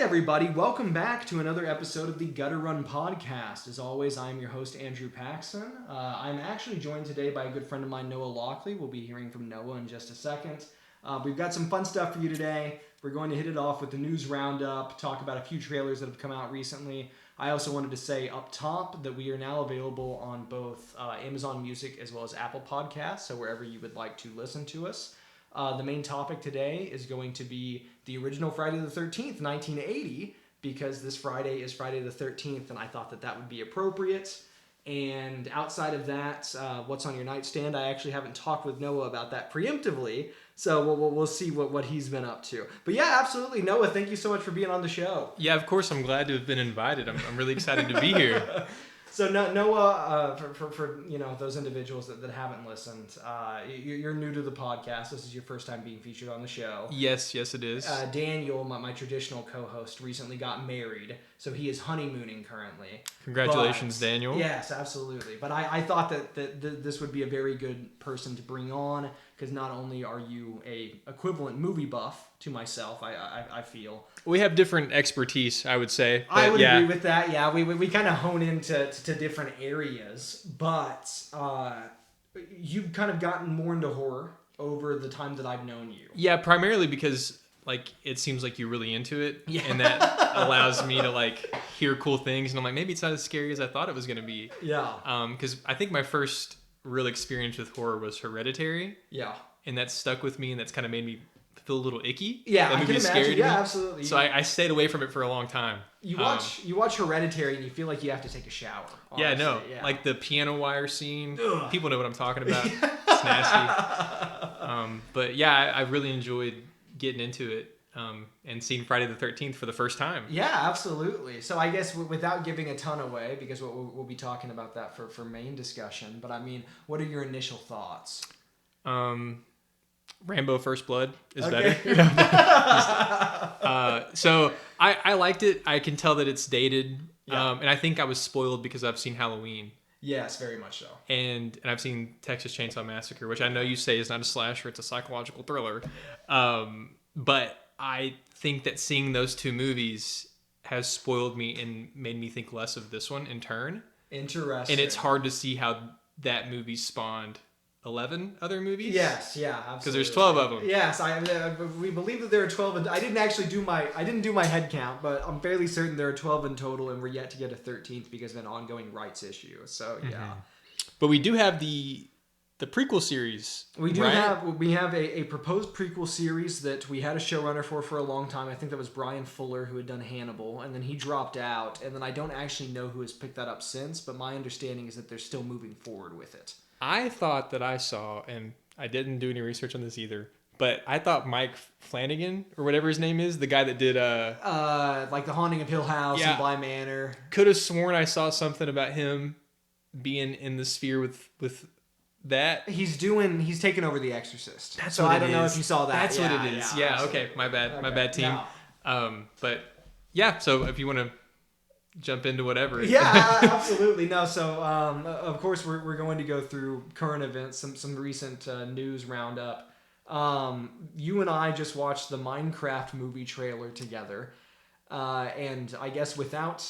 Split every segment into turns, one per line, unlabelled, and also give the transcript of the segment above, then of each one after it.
everybody. Welcome back to another episode of the Gutter Run Podcast. As always, I'm your host, Andrew Paxson. I'm actually joined today by a good friend of mine, Noah Lockley. We'll be hearing from Noah in just a second. We've got some fun stuff for you today. We're going to hit it off with the news roundup, talk about a few trailers that have come out recently. I also wanted to say up top that we are now available on both Amazon Music as well as Apple Podcasts, so wherever you would like to listen to us. The main topic today is going to be the original Friday the 13th, 1980, because this Friday is Friday the 13th, and I thought that that would be appropriate. And outside of that, what's on your nightstand? I actually haven't talked with Noah about that preemptively, so we'll see what he's been up to. But yeah, absolutely. Noah, thank you so much for being on the show.
Yeah, of course. I'm glad to have been invited. I'm really excited to be here.
So Noah, for those individuals that haven't listened, you're new to the podcast. This is your first time being featured on the show.
Yes, it is.
Daniel, my traditional co-host, recently got married, so he is honeymooning currently.
Congratulations, Daniel.
Yes, absolutely. But I thought that this would be a very good person to bring on, because not only are you a equivalent movie buff to myself, I feel.
We have different expertise, I would say.
I would agree with that. Yeah, we kind of hone into different areas, but you've kind of gotten more into horror over the time that I've known you.
Yeah, primarily because it seems like you're really into it, and that allows me to hear cool things, and I'm like, maybe it's not as scary as I thought it was gonna be.
Yeah.
Because I think my first real experience with horror was Hereditary.
Yeah.
And that stuck with me, and that's kind of made me feel a little icky.
Yeah,
that
I can imagine. Yeah, absolutely.
So I stayed away from it for a long time.
You watch Hereditary and you feel like you have to take a shower. Honestly.
Yeah, no. Yeah. Like the piano wire scene. Ugh. People know what I'm talking about. It's nasty. But yeah, I really enjoyed getting into it and seeing Friday the 13th for the first time.
Yeah, absolutely. So I guess without giving a ton away, because we'll be talking about that for main discussion, but I mean, what are your initial thoughts?
Rambo First Blood is better. So I liked it. I can tell that it's dated. Yeah. And I think I was spoiled because I've seen Halloween.
Yes, very much so.
And I've seen Texas Chainsaw Massacre, which I know you say is not a slasher, it's a psychological thriller. But I think that seeing those two movies has spoiled me and made me think less of this one in turn.
Interesting.
And it's hard to see how that movie spawned 11 other movies?
Yes, yeah, absolutely.
Because there's 12 of them.
Yes, we believe that there are 12. I didn't do my head count, but I'm fairly certain there are 12 in total, and we're yet to get a 13th because of an ongoing rights issue. So yeah. Mm-hmm.
But we do have the prequel series.
We do have a proposed prequel series that we had a showrunner for a long time. I think that was Brian Fuller, who had done Hannibal, and then he dropped out, and then I don't actually know who has picked that up since, but my understanding is that they're still moving forward with it.
I thought that I saw, and I didn't do any research on this either, but I thought Mike Flanagan, or whatever his name is, the guy that did
like The Haunting of Hill House and Bly Manor.
Could have sworn I saw something about him being in the sphere with that.
He's taken over The Exorcist.
That's
so
what
I don't know if you saw that.
That's what it is. Yeah, okay. My bad team. No. But yeah, so if you want to jump into whatever.
Yeah, absolutely. No, so of course we're going to go through current events, some recent news roundup. You and I just watched the Minecraft movie trailer together, and I guess without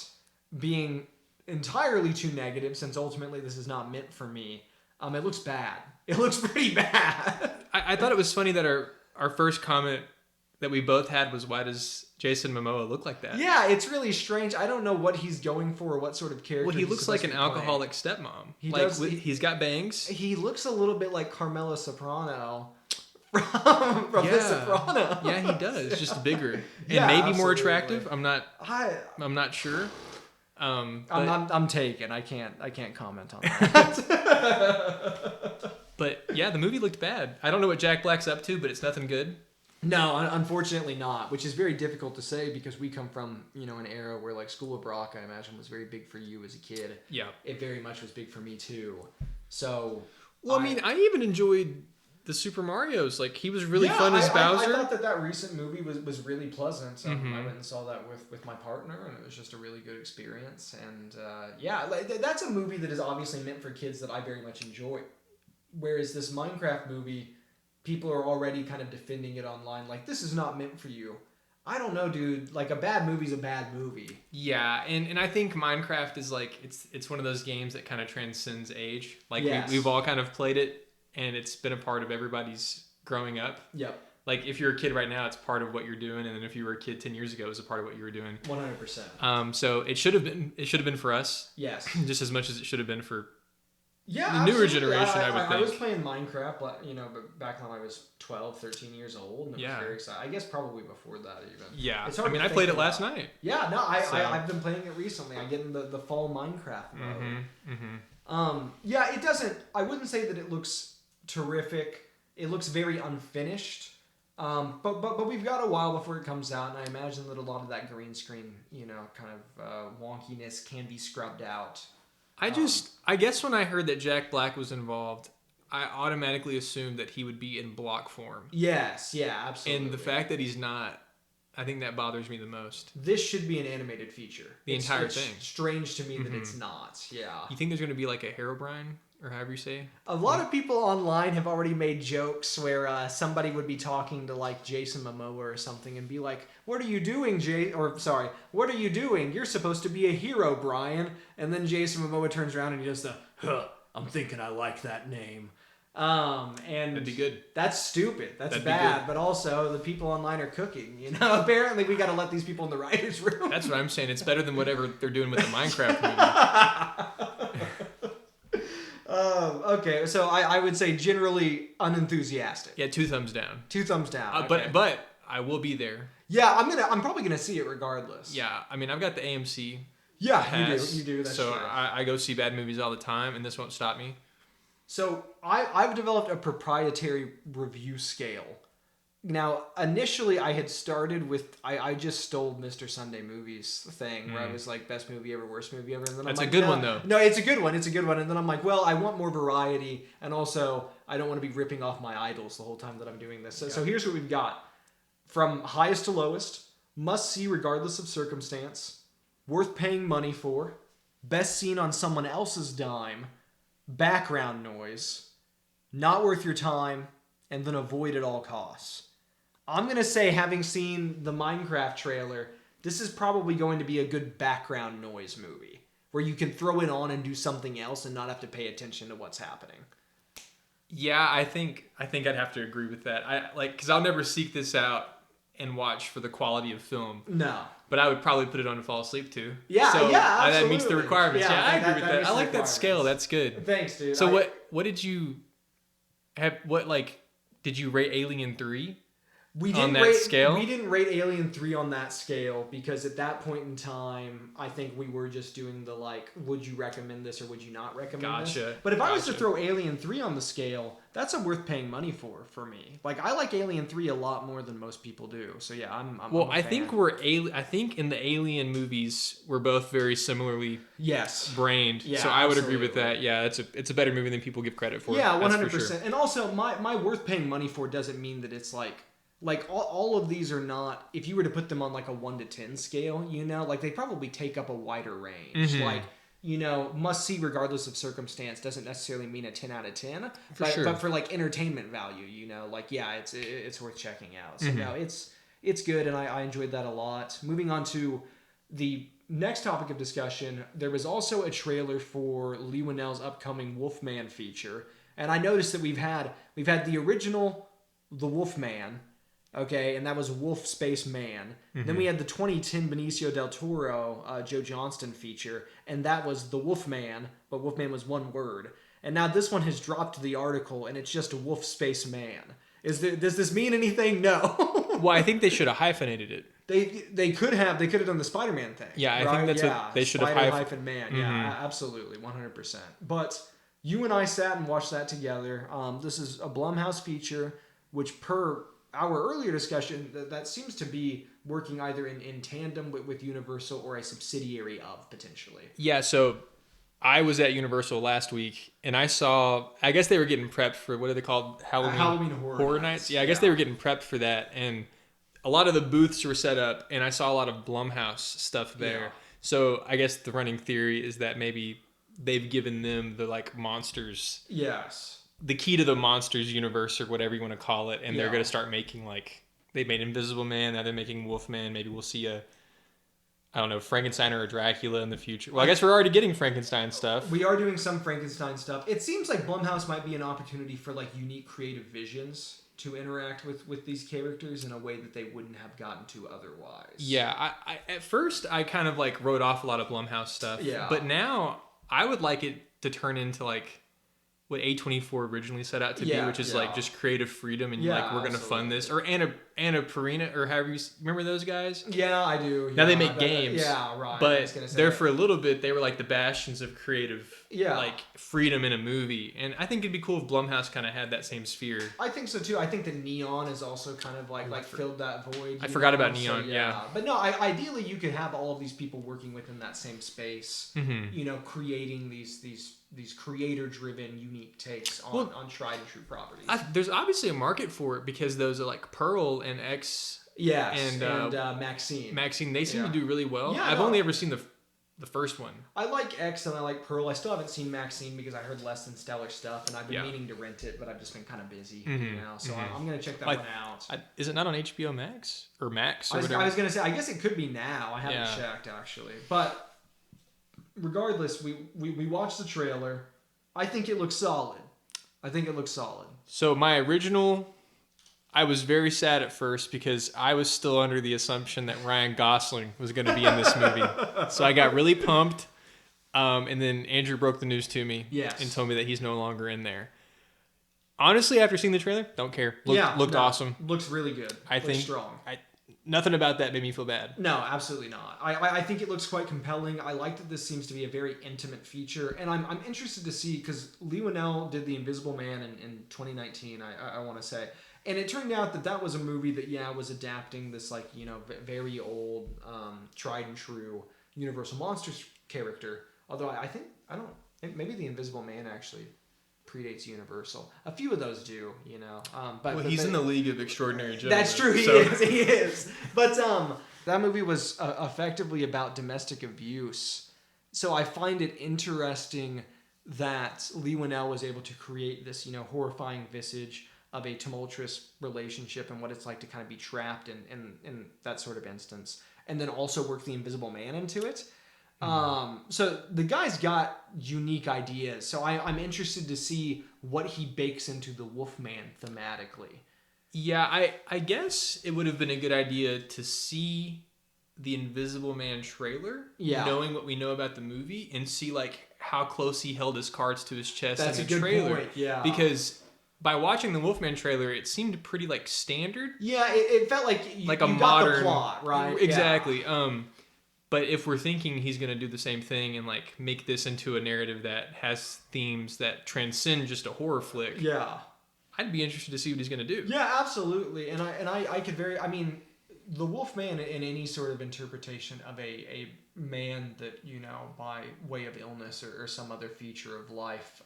being entirely too negative, since ultimately this is not meant for me, it looks bad. It looks pretty bad.
I thought it was funny that our first comment that we both had was, why does Jason Momoa look like that?
Yeah, it's really strange. I don't know what he's going for or what sort of character.
Well, he looks like an alcoholic stepmom. He's got bangs.
He looks a little bit like Carmela Soprano from The Sopranos.
Yeah, he does. Just bigger and maybe more attractive. I'm not sure.
I'm taken. I can't comment on that.
But yeah, the movie looked bad. I don't know what Jack Black's up to, but it's nothing good.
No, unfortunately not, which is very difficult to say because we come from, an era where School of Rock, I imagine, was very big for you as a kid.
Yeah.
It very much was big for me too. So,
well, I even enjoyed the Super Marios. He was really fun as Bowser.
I thought that recent movie was really pleasant. Mm-hmm. I went and saw that with my partner, and it was just a really good experience. And that's a movie that is obviously meant for kids that I very much enjoy. Whereas this Minecraft movie, people are already kind of defending it online. This is not meant for you. I don't know, dude. Like, a bad movie's a bad movie.
Yeah, and I think Minecraft is like it's one of those games that kind of transcends age. Like
Yes.
we've all kind of played it, and it's been a part of everybody's growing up.
Yep.
Like if you're a kid right now, it's part of what you're doing, and then if you were a kid 10 years ago, it was a part of what you were doing.
100%.
So it should have been for us.
Yes.
Just as much as it should have been for
Yeah,
the newer
absolutely.
generation, I would think.
I was playing Minecraft, but back when I was 12, 13 years old, and it was very exciting. I guess probably before that even.
Yeah,
it's hard
I mean,
to
I
think
played it
about.
last night.
Yeah, no, I've been playing it recently. I get in the fall Minecraft mode. Yeah, it doesn't. I wouldn't say that it looks terrific. It looks very unfinished. But we've got a while before it comes out, and I imagine that a lot of that green screen, kind of wonkiness can be scrubbed out.
I guess when I heard that Jack Black was involved, I automatically assumed that he would be in block form.
Yes, yeah, absolutely.
And the fact that he's not, I think that bothers me the most.
This should be an animated feature.
It's
entire
thing.
Strange to me that it's not. Yeah.
You think there's going to be like a Herobrine, or however you say?
A lot of people online have already made jokes where somebody would be talking to like Jason Momoa or something and be like, "What are you doing, what are you doing? You're supposed to be a hero, Brian." And then Jason Momoa turns around and he does the, "I'm thinking I like that name." And
that'd be good.
That's stupid. That's
That'd
bad. But also, the people online are cooking. Apparently we got to let these people in the writers' room.
That's what I'm saying. It's better than whatever they're doing with the Minecraft movie.
Okay, so I would say generally unenthusiastic.
Yeah, 2 thumbs down.
2 thumbs down.
Okay. But I will be there.
Yeah, I'm probably gonna see it regardless.
Yeah, I mean I've got the AMC.
Yeah,
pass,
you do. That's
so
true.
I go see bad movies all the time, and this won't stop me.
So I've developed a proprietary review scale. Now, initially, I had started with I just stole Mr. Sunday Movies thing where I was like best movie ever, worst movie ever, and then
That's
I'm
a
like,
good one though.
No, it's a good one. It's a good one, and then I'm like, well, I want more variety, and also I don't want to be ripping off my idols the whole time that I'm doing this. So here's what we've got: from highest to lowest, must see regardless of circumstance, worth paying money for, best seen on someone else's dime, background noise, not worth your time, and then avoid at all costs. I'm going to say, having seen the Minecraft trailer, this is probably going to be a good background noise movie where you can throw it on and do something else and not have to pay attention to what's happening.
Yeah, I think I'd have to agree with that. Because I'll never seek this out and watch for the quality of film.
No.
But I would probably put it on to fall asleep too.
Yeah,
so
yeah,
that meets the
absolutely.
requirements.
Yeah,
I agree with that.
meets
I
the
like that scale.
requirements.
That's good.
Thanks, dude.
So what did you have? Did you rate Alien 3?
We
on
didn't
that
rate,
scale?
We didn't rate Alien 3 on that scale because at that point in time, I think we were just doing the would you recommend this or would you not recommend this?
Gotcha.
But if I was to throw Alien 3 on the scale, that's a worth paying money for me. I like Alien 3 a lot more than most people do. So yeah, I'm
Well,
a
I
fan.
think I think in the Alien movies we're both very similarly brained.
Yeah,
so I would agree with
absolutely.
that. Yeah, it's a better movie than people give credit for.
Yeah,
That's
100%.
for sure.
And also, my worth paying money for doesn't mean that it's all of these are not, if you were to put them on a 1 to 10 scale, they probably take up a wider range. Must see regardless of circumstance doesn't necessarily mean a 10 out of 10. But for entertainment value, it's worth checking out. So no, it's good, and I enjoyed that a lot. Moving on to the next topic of discussion, there was also a trailer for Lee Winnell's upcoming Wolfman feature, and I noticed that we've had the original The Wolfman. Okay, and that was Wolf Space Man. Then we had the 2010 Benicio del Toro, Joe Johnston feature, and that was The Wolfman, but Wolfman was one word. And now this one has dropped the article, and it's just Wolf Space Man. Does this mean anything? No.
Well, I think they should have hyphenated it.
They could have done the Spider-Man thing.
Yeah, I think that's what they should have
hyphen man. Yeah, absolutely, 100%. But you and I sat and watched that together. This is a Blumhouse feature, which per our earlier discussion, that seems to be working either in tandem with Universal or a subsidiary of, potentially.
Yeah, so I was at Universal last week, and I guess they were getting prepped for, what are they called?
Halloween Horror
Nights? Yeah, I guess they were getting prepped for that, and a lot of the booths were set up, and I saw a lot of Blumhouse stuff there.
Yeah.
So I guess the running theory is that maybe they've given them the monsters.
Yes.
The key to the monsters universe or whatever you want to call it, and they're
Yeah.
going to start making they made Invisible Man. Now they're making Wolfman. Maybe we'll see I don't know, Frankenstein or a Dracula in the future. Well, I guess we're already getting Frankenstein stuff.
We are doing some Frankenstein stuff. It seems like Blumhouse might be an opportunity for like unique creative visions to interact with these characters in a way that they wouldn't have gotten to otherwise.
Yeah, I at first I kind of like wrote off a lot of Blumhouse stuff.
Yeah.
But now I would like it to turn into like what A24 originally set out to be, which is like just creative freedom and like we're gonna fund this. Or Anna Perina or however you remember those guys.
Yeah, I do.
Now they make games.
Yeah, right.
But there for a little bit they were like the bastions of creative like freedom in a movie. And I think it'd be cool if Blumhouse kind of had that same sphere.
I think so too. I think that Neon is also kind of like filled that void.
I forgot about Neon.
So,
yeah.
But no, ideally you could have all of these people working within that same space.
Mm-hmm.
You know, creating these creator-driven, unique takes on tried and true properties.
There's obviously a market for it because those are like Pearl and X.
Yes, and Maxine.
Maxine, they seem to do really well.
Yeah,
I've only ever seen the first one.
I like X and I like Pearl. I still haven't seen Maxine because I heard less than stellar stuff, and I've been meaning to rent it, but I've just been kind of busy, So I'm going to check that one out.
Is it not on HBO Max or Max or whatever?
I was going to say, I guess it could be now. I haven't checked actually, but regardless, we watched the trailer. I think it looks solid.
So my original, I was very sad at first because I was still under the assumption that Ryan Gosling was going to be in this movie. So I got really pumped. And then Andrew broke the news to me and told me that he's no longer in there. Honestly, after seeing the trailer, don't care. Looked awesome.
Looks really good. Looks strong.
Nothing about that made me feel bad.
No, absolutely not. I think it looks quite compelling. I like that this seems to be a very intimate feature, and I'm interested to see, because Lee Winnell did The Invisible Man in 2019, I want to say, and it turned out that was a movie that was adapting this like very old tried and true Universal Monsters character. Although maybe The Invisible Man actually predates Universal. A few of those do, but
he's in the League of Extraordinary Gentlemen.
That's true. He is. But that movie was effectively about domestic abuse. So I find it interesting that Lee Winnell was able to create this, horrifying visage of a tumultuous relationship and what it's like to kind of be trapped in that sort of instance, and then also work the Invisible Man into it. So the guy's got unique ideas. So I'm interested to see what he bakes into the Wolfman thematically.
Yeah, I guess it would have been a good idea to see the Invisible Man trailer, knowing what we know about the movie, and see like how close he held his cards to his chest in the trailer. Point. Yeah, because by watching the Wolfman trailer, it seemed pretty like standard.
Yeah, it felt like you
a
got
modern
the plot, right?
Exactly. Yeah. But if we're thinking he's going to do the same thing and like make this into a narrative that has themes that transcend just a horror flick, I'd be interested to see what he's going to do.
Yeah, absolutely. And I could the Wolfman in any sort of interpretation of a man that, by way of illness or some other feature of life,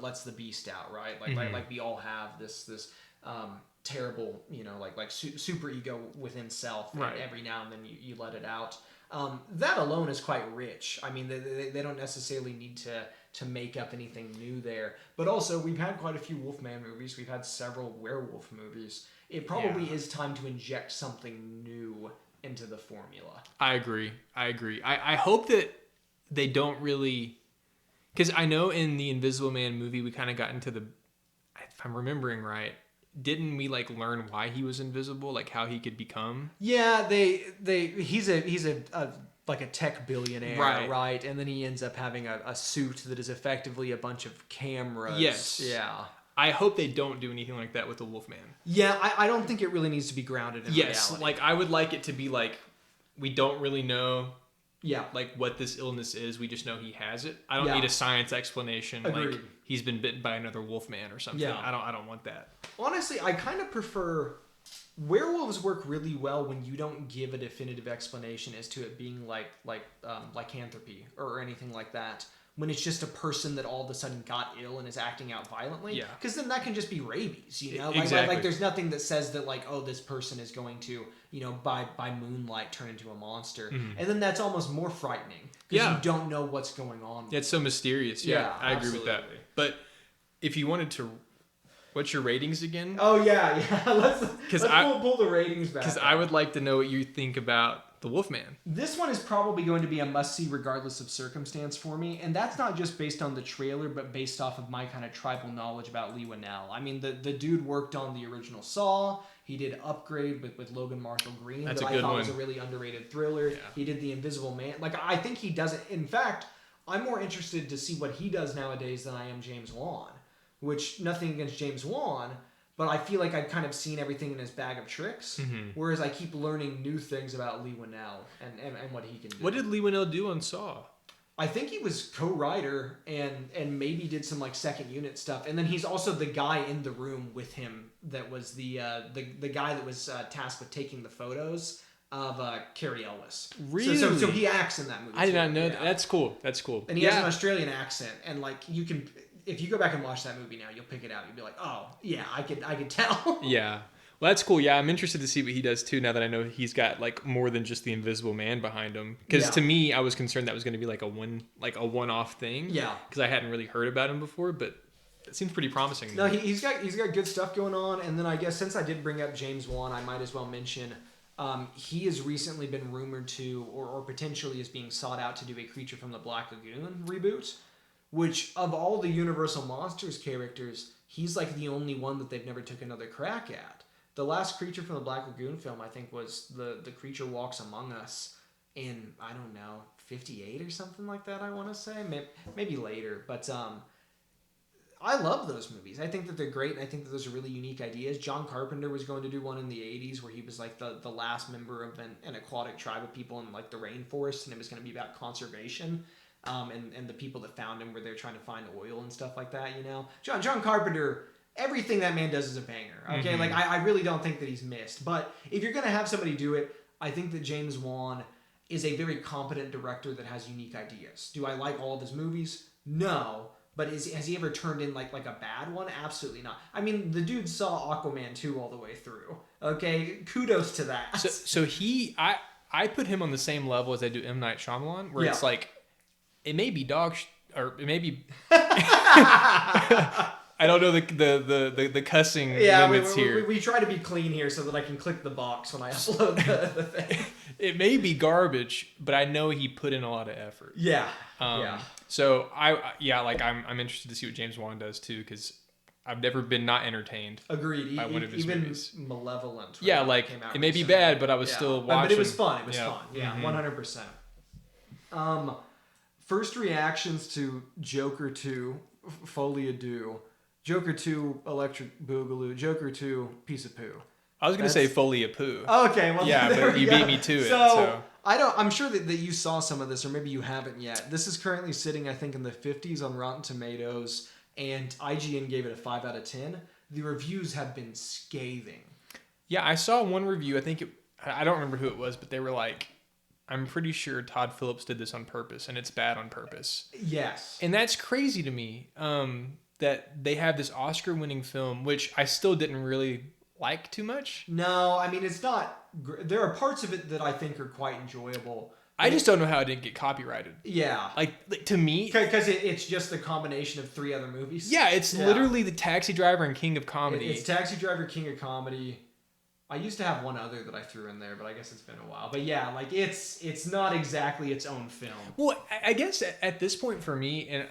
lets the beast out, right? Like we all have this terrible, like super ego within self, right? And every now and then you let it out. That alone is quite rich. I mean, they don't necessarily need to make up anything new there. But also, we've had quite a few Wolfman movies. We've had several werewolf movies. It probably is time to inject something new into the formula.
I agree. I hope that they don't really... Because I know in the Invisible Man movie, we kind of got into if I'm remembering right, didn't we like learn why he was invisible, like how he could become?
Yeah, he's a like a tech billionaire, right? And then he ends up having a suit that is effectively a bunch of cameras.
Yes.
Yeah.
I hope they don't do anything like that with the Wolfman.
Yeah, I don't think it really needs to be grounded in reality.
Like I would like it to be like we don't really know like what this illness is. We just know he has it. I don't need a science explanation.
Agreed.
Like he's been bitten by another Wolfman or something. Yeah. I don't want that.
Honestly, I kind of prefer... Werewolves work really well when you don't give a definitive explanation as to it being like lycanthropy or anything like that. When it's just a person that all of a sudden got ill and is acting out violently. Yeah. Because then that can just be rabies,
Exactly.
Like there's nothing that says that like, oh, this person is going to, by moonlight turn into a monster. Mm-hmm. And then that's almost more frightening. Because you don't know what's going on.
It's so mysterious. Yeah, I agree with that. But if you wanted to What's your ratings again?
Oh yeah. Let's pull the ratings back.
Because I would like to know what you think about The Wolfman.
This one is probably going to be a must-see regardless of circumstance for me, and that's not just based on the trailer, but based off of my kind of tribal knowledge about Lee Winnell. I mean, the dude worked on the original Saw. He did Upgrade with Logan Marshall Green.
That's
that
a good
I thought
one.
was a really underrated thriller.
Yeah.
He did The Invisible Man. Like, I think he does it. In fact, I'm more interested to see what he does nowadays than I am James Wan, which, nothing against James Wan, but I feel like I've kind of seen everything in his bag of tricks, whereas I keep learning new things about Lee Winnell and what he can do.
What did Lee Winnell do on Saw?
I think he was co-writer and maybe did some like second unit stuff, and then he's also the guy in the room with him that was the guy that was tasked with taking the photos of Carrie Ellis.
Really?
So he acts in that movie.
I did not
too.
know
Yeah.
that. That's cool. That's cool.
And he has an Australian accent, and like you can, if you go back and watch that movie now, you'll pick it out. You'll be like, oh yeah, I could tell.
Yeah. Well, that's cool. Yeah, I'm interested to see what he does too. Now that I know he's got like more than just the Invisible Man behind him. Because to me, I was concerned that was going to be like a one-off thing.
Yeah.
Because I hadn't really heard about him before, but it seems pretty promising.
No, he's got good stuff going on. And then I guess since I did bring up James Wan, I might as well mention he has recently been rumored to, or potentially is being sought out to do a Creature from the Black Lagoon reboot. Which of all the Universal Monsters characters, he's like the only one that they've never took another crack at. The last Creature from the Black Lagoon film, I think, was the Creature Walks Among Us in, I don't know, 58 or something like that, I want to say. Maybe later. But I love those movies. I think that they're great, and I think that those are really unique ideas. John Carpenter was going to do one in the 80s where he was like the last member of an aquatic tribe of people in like the rainforest, and it was going to be about conservation. And the people that found him were there trying to find oil and stuff like that, you know? John Carpenter... Everything that man does is a banger, okay? Like, I really don't think that he's missed. But if you're going to have somebody do it, I think that James Wan is a very competent director that has unique ideas. Do I like all of his movies? No. But has he ever turned in, like a bad one? Absolutely not. I mean, the dude saw Aquaman 2 all the way through, okay? Kudos to that.
So I put him on the same level as I do M. Night Shyamalan, where it's like, it may be or it may be... I don't know the cussing limits here.
We try to be clean here so that I can click the box when I upload the thing.
It may be garbage, but I know he put in a lot of effort.
Yeah.
So I'm interested to see what James Wan does too, because I've never been not entertained.
Agreed.
By one of his
even
movies.
Malevolent.
Yeah, like it may be bad, but I was still watching.
But it was fun. It was fun. Yeah, 100%. First reactions to Joker 2, Folie à Deux. Joker 2, Electric Boogaloo. Joker 2, Piece of Poo.
I was going to say Folie à Poo.
Okay, well,
yeah, but you beat me to it.
So I'm sure that you saw some of this, or maybe you haven't yet. This is currently sitting, I think, in the 50s on Rotten Tomatoes, and IGN gave it a 5 out of 10. The reviews have been scathing.
Yeah, I saw one review. I don't remember who it was, but they were like, I'm pretty sure Todd Phillips did this on purpose, and it's bad on purpose.
Yes.
And that's crazy to me, that they have this Oscar-winning film, which I still didn't really like too much.
No, I mean, it's not... There are parts of it that I think are quite enjoyable.
I just don't know how it didn't get copyrighted.
Yeah.
Like to me...
Because it's just the combination of 3 other movies.
Yeah, it's literally The Taxi Driver and King of Comedy.
It's Taxi Driver, King of Comedy. I used to have one other that I threw in there, but I guess it's been a while. But yeah, like it's not exactly its own film.
Well, I guess at this point for me, and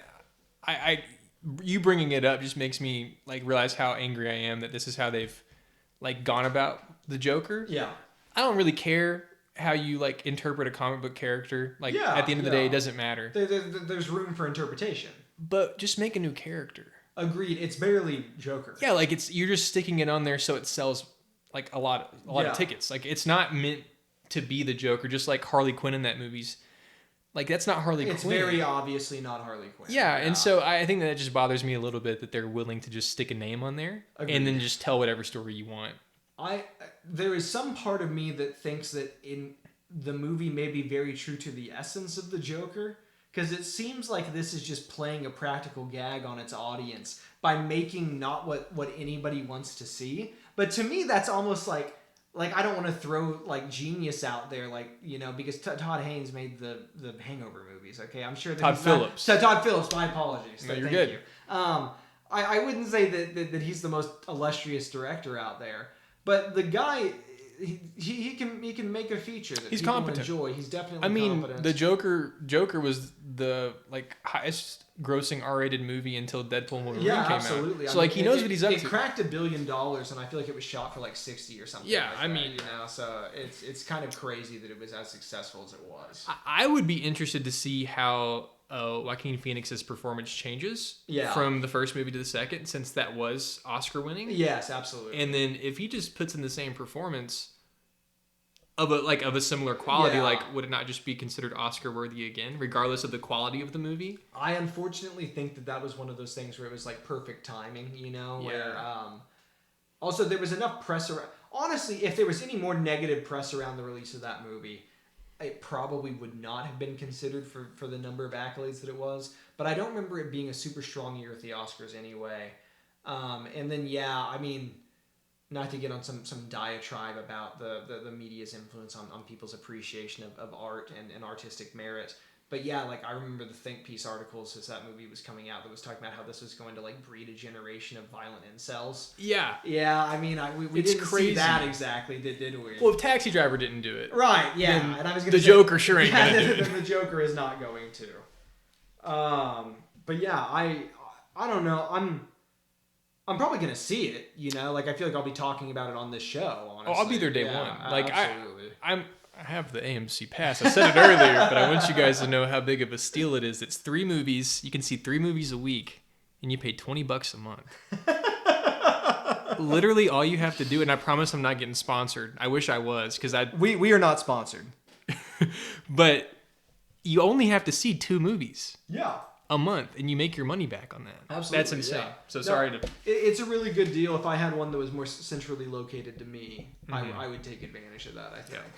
you bringing it up just makes me like realize how angry I am that this is how they've like gone about the Joker.
Yeah.
I don't really care how you like interpret a comic book character. Like at the end of the day, it doesn't matter.
There's room for interpretation.
But just make a new character.
Agreed. It's barely Joker.
Yeah, like you're just sticking it on there so it sells like a lot of tickets. Like it's not meant to be the Joker, just like Harley Quinn in that movie's. Like that's not Harley Quinn.
It's very obviously not Harley Quinn.
Yeah, and so I think that just bothers me a little bit that they're willing to just stick a name on there and then just tell whatever story you want.
There is some part of me that thinks that in the movie may be very true to the essence of the Joker, because it seems like this is just playing a practical gag on its audience by making not what anybody wants to see. But to me, that's almost like I don't want to throw like genius out there, like, you know, because Todd Haynes made the Hangover movies. Okay, I'm sure that
Todd Phillips.
Todd Phillips. My apologies.
No, you're good.
You. I wouldn't say that he's the most illustrious director out there, but the guy. He can make a feature that
He's
people
competent.
enjoy. He's definitely
I mean,
competent.
the Joker was the highest grossing R-rated movie until Deadpool and Wolverine came
absolutely.
out. So he knows what he's up to.
It cracked $1 billion, and I feel like it was shot for like 60 or something.
Yeah,
like
I
that,
mean,
so it's kind of crazy that it was as successful as it was.
I would be interested to see how Joaquin Phoenix's performance changes from the first movie to the second, since that was Oscar winning.
Yes, absolutely.
And then if he just puts in the same performance of a similar quality, would it not just be considered Oscar worthy again, regardless of the quality of the movie?
I unfortunately think that was one of those things where it was like perfect timing, where also there was enough press around. Honestly, if there was any more negative press around the release of that movie, it probably would not have been considered for the number of accolades that it was. But I don't remember it being a super strong year at the Oscars anyway. And then, I mean, not to get on some diatribe about the media's influence on people's appreciation of art and artistic merit. But I remember the Think Piece articles as that movie was coming out that was talking about how this was going to breed a generation of violent incels. Yeah. Yeah, I mean, we didn't see that exactly, did we?
Well, if Taxi Driver didn't do it.
Right, yeah. And I was
the Joker sure ain't going to do it.
The Joker is not going to. But I don't know. I'm probably going to see it, I feel like I'll be talking about it on this show, honestly.
Oh, I'll be there day one.
Absolutely.
I have the AMC pass. I said it earlier, but I want you guys to know how big of a steal it is. It's 3 movies. You can see 3 movies a week, and you pay $20 a month. Literally all you have to do, and I promise I'm not getting sponsored. I wish I was, because
we are not sponsored.
But you only have to see 2 movies.
Yeah.
A month, and you make your money back on that.
Absolutely,
that's insane. Yeah. So sorry to.
It's a really good deal. If I had one that was more centrally located to me, I would take advantage of that. I think. Yeah.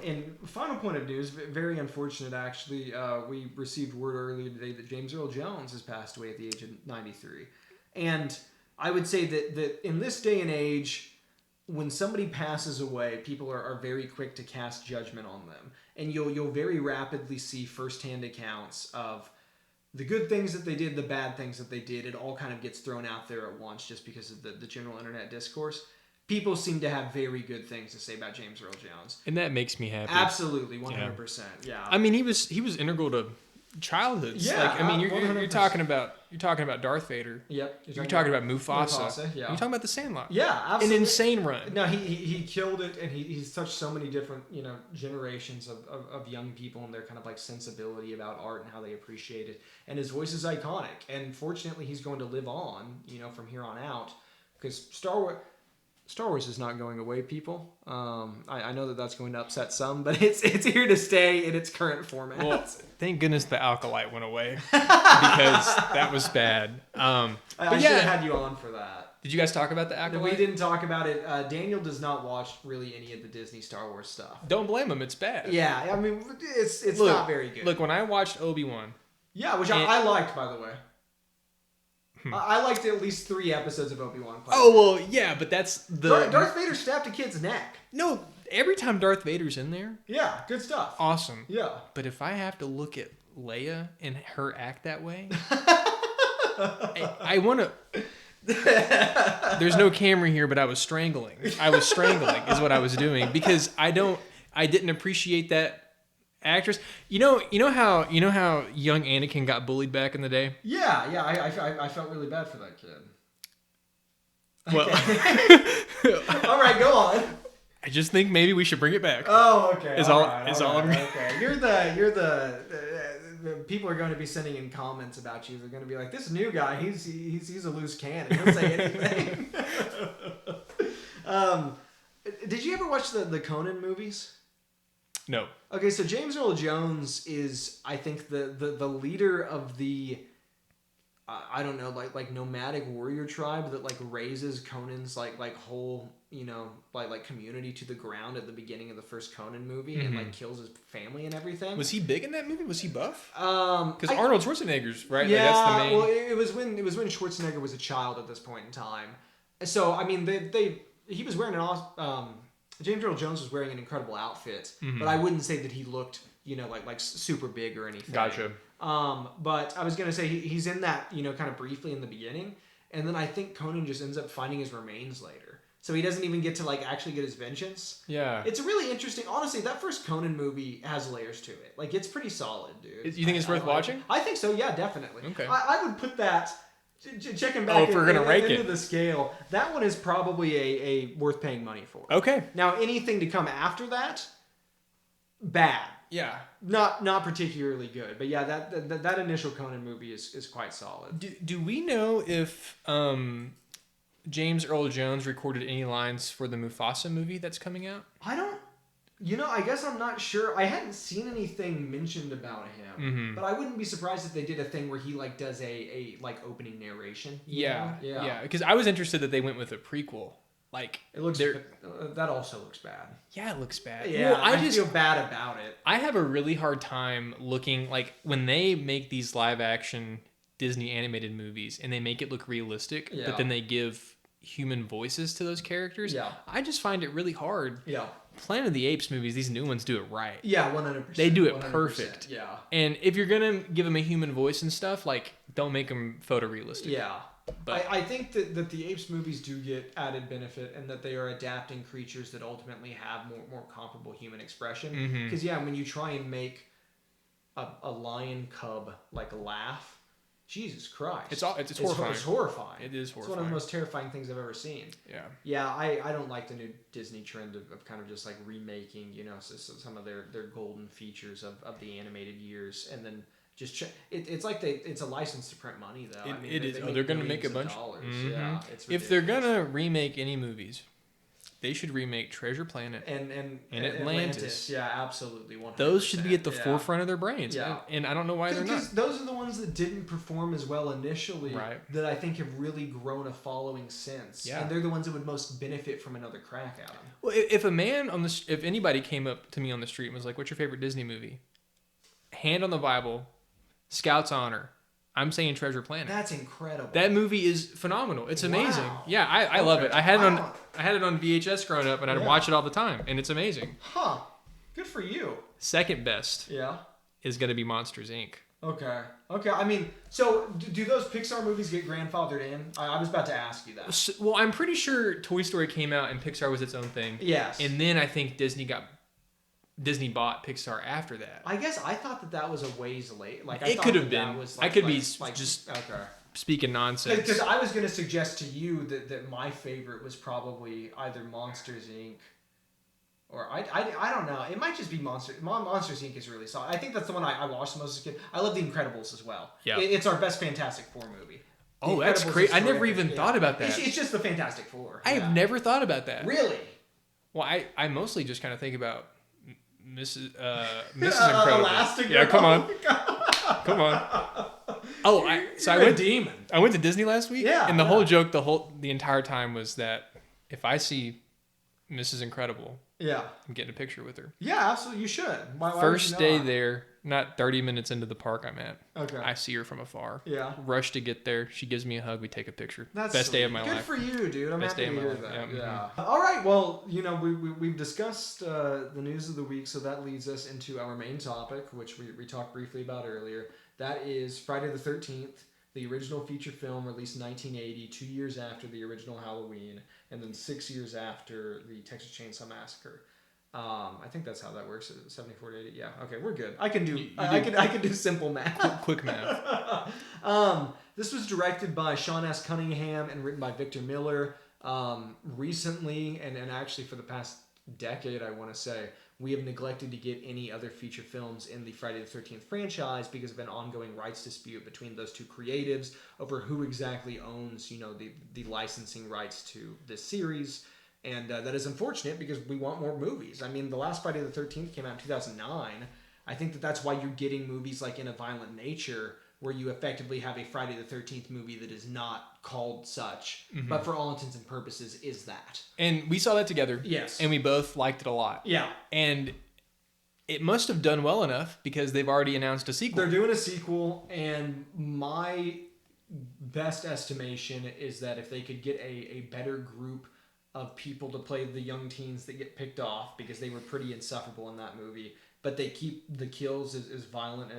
And final point of news, very unfortunate actually. We received word earlier today that James Earl Jones has passed away at the age of 93, and I would say that in this day and age, when somebody passes away, people are very quick to cast judgment on them, and you'll very rapidly see firsthand accounts of the good things that they did, the bad things that they did. It all kind of gets thrown out there at once just because of the general internet discourse. People seem to have very good things to say about James Earl Jones.
And that makes me happy.
Absolutely, 100%. Yeah.
I mean, he was integral to childhoods.
Yeah.
You're talking about Darth Vader.
Yep.
You're talking about Mufasa.
Yeah.
You're talking about The Sandlot.
Yeah, absolutely.
An insane run.
No, he killed it, and he's touched so many different generations of young people and their kind of sensibility about art and how they appreciate it. And his voice is iconic. And fortunately, he's going to live on, from here on out, because Star Wars is not going away, people. I know that's going to upset some, but it's here to stay in its current format.
Well, thank goodness the Alkalite went away, because that was bad.
I should have had you on for that.
Did you guys talk about the Alkalite?
We didn't talk about it. Daniel does not watch really any of the Disney Star Wars stuff.
Don't blame him. It's bad.
Yeah, I mean, it's not very good.
Look, when I watched Obi-Wan.
Yeah, which I liked, by the way. I liked at least 3 episodes of Obi-Wan.
Oh, well, yeah, but that's the...
Darth Vader stabbed a kid's neck.
No, every time Darth Vader's in there...
Yeah, good stuff.
Awesome.
Yeah.
But if I have to look at Leia and her act that way... I want to... There's no camera here, but I was strangling. Is what I was doing, because I didn't appreciate that actress. You know how young Anakin got bullied back in the day?
Yeah, I felt really bad for that kid.
Well,
all right, go on.
I just think maybe we should bring it back.
Oh, okay.
Is all I'm
okay. You're the people are going to be sending in comments about you. They're going to be like, this new guy, he's a loose cannon. He'll say anything. Did you ever watch the Conan movies?
No.
Okay, so James Earl Jones is, I think, the leader of the, I don't know, like nomadic warrior tribe that raises Conan's whole community to the ground at the beginning of the first Conan movie, and kills his family and everything.
Was he big in that movie? Was he buff? Because Arnold Schwarzenegger's right.
Yeah,
that's the main.
Well, it was when Schwarzenegger was a child at this point in time. So I mean, he was wearing James Earl Jones was wearing an incredible outfit, but I wouldn't say that he looked, like super big or anything.
Gotcha.
But I was gonna say he's in that, kind of briefly in the beginning, and then I think Conan just ends up finding his remains later, so he doesn't even get to like actually get his vengeance.
Yeah.
It's really interesting. Honestly, that first Conan movie has layers to it. Like, it's pretty solid, dude.
You think it's worth watching?
I think so. Yeah, definitely.
Okay.
I would put that. Checking back
if we're gonna rank
into
it.
the scale, that one is probably a worth paying money for.
Okay.
Now, anything to come after that, bad.
Yeah.
Not particularly good, but yeah, that initial Conan movie is quite solid.
Do we know if James Earl Jones recorded any lines for the Mufasa movie that's coming out?
I don't. I guess I'm not sure. I hadn't seen anything mentioned about him, but I wouldn't be surprised if they did a thing where he like does a like opening narration.
Yeah. Because I was interested that they went with a prequel. Like,
it looks that also looks bad.
Yeah, it looks bad.
Yeah,
well,
I just feel bad about it.
I have a really hard time looking like when they make these live action Disney animated movies and they make it look realistic, but then they give human voices to those characters.
Yeah,
I just find it really hard.
Yeah.
Planet of the Apes movies, these new ones do it right.
Yeah, 100%.
They do it
100%.
perfect.
Yeah.
And if you're gonna give them a human voice and stuff, like, don't make them photorealistic.
Yeah.
But
I think that the Apes movies do get added benefit and that they are adapting creatures that ultimately have more comparable human expression. Because when you try and make a lion cub like laugh, Jesus Christ,
it's horrifying.
It's horrifying.
It is horrifying.
It's one of the most terrifying things I've ever seen.
Yeah.
Yeah, I don't like the new Disney trend of kind of just like remaking, some of their golden features of the animated years, and then just it's like it's a license to print money though.
It is. They're going to make a bunch.
Yeah, it's ridiculous.
If they're going to remake any movies, they should remake Treasure Planet
and
Atlantis.
Yeah, absolutely. 100%.
Those should be at the forefront of their brains.
Yeah.
And I don't know why they're not.
Because those are the ones that didn't perform as well initially,
right,
that I think have really grown a following since.
Yeah.
And they're the ones that would most benefit from another crack at them.
Well, if a man if anybody came up to me on the street and was like, "What's your favorite Disney movie?" Hand on the Bible, Scout's Honor. I'm saying Treasure Planet.
That's incredible.
That movie is phenomenal. It's amazing.
Wow.
Yeah, I love it. I had it on VHS growing up, and I'd watch it all the time, and it's amazing.
Huh. Good for you.
Second best.
Yeah.
Is going to be Monsters Inc.
Okay. I mean, so do those Pixar movies get grandfathered in? I was about to ask you that.
So, well, I'm pretty sure Toy Story came out and Pixar was its own thing.
Yes.
And then I think Disney bought Pixar after that.
I guess I thought that was a ways late. Like
it could have been. I could be just speaking nonsense.
Because I was going to suggest to you that my favorite was probably either Monsters Inc. or I don't know. It might just be Monsters Inc. is really solid. I think that's the one I watched the most as a kid. I love The Incredibles as well. Yeah. It's our best Fantastic Four movie.
Oh, that's great. I never even thought about that.
It's just the Fantastic Four.
I have never thought about that.
Really?
Well, I mostly just kind of think about Mrs. Incredible.
Elastigirl.
Yeah, come on. Oh, I went to Disney last week.
Yeah.
And the whole joke, the entire time was that if I see Mrs. Incredible, I'm getting a picture with her.
Yeah, absolutely. You should. Why
First day there, not 30 minutes into the park I'm at.
Okay.
I see her from afar.
Yeah.
Rush to get there. She gives me a hug. We take a picture.
That's
best
sweet.
day of my life.
Good for you, dude. I'm happy to hear that.
Yeah.
Mm-hmm. All right. Well, we've discussed the news of the week, so that leads us into our main topic, which we talked briefly about earlier. That is Friday the 13th, the original feature film released in 1980, 2 years after the original Halloween, and then 6 years after the Texas Chainsaw Massacre. I think that's how that works. 74 to 80. Yeah. Okay, we're good. I can do simple math.
Quick math.
This was directed by Sean S. Cunningham and written by Victor Miller. Recently, and actually for the past decade, I want to say, we have neglected to get any other feature films in the Friday the 13th franchise because of an ongoing rights dispute between those two creatives over who exactly owns, the licensing rights to this series. And that is unfortunate because we want more movies. I mean, the last Friday the 13th came out in 2009. I think that's why you're getting movies like In a Violent Nature, where you effectively have a Friday the 13th movie that is not called such, but for all intents and purposes is that.
And we saw that together.
Yes.
And we both liked it a lot.
Yeah.
And it must have done well enough because they've already announced a sequel.
They're doing a sequel, and my best estimation is that if they could get a better group of people to play the young teens that get picked off, because they were pretty insufferable in that movie, but they keep the kills as violent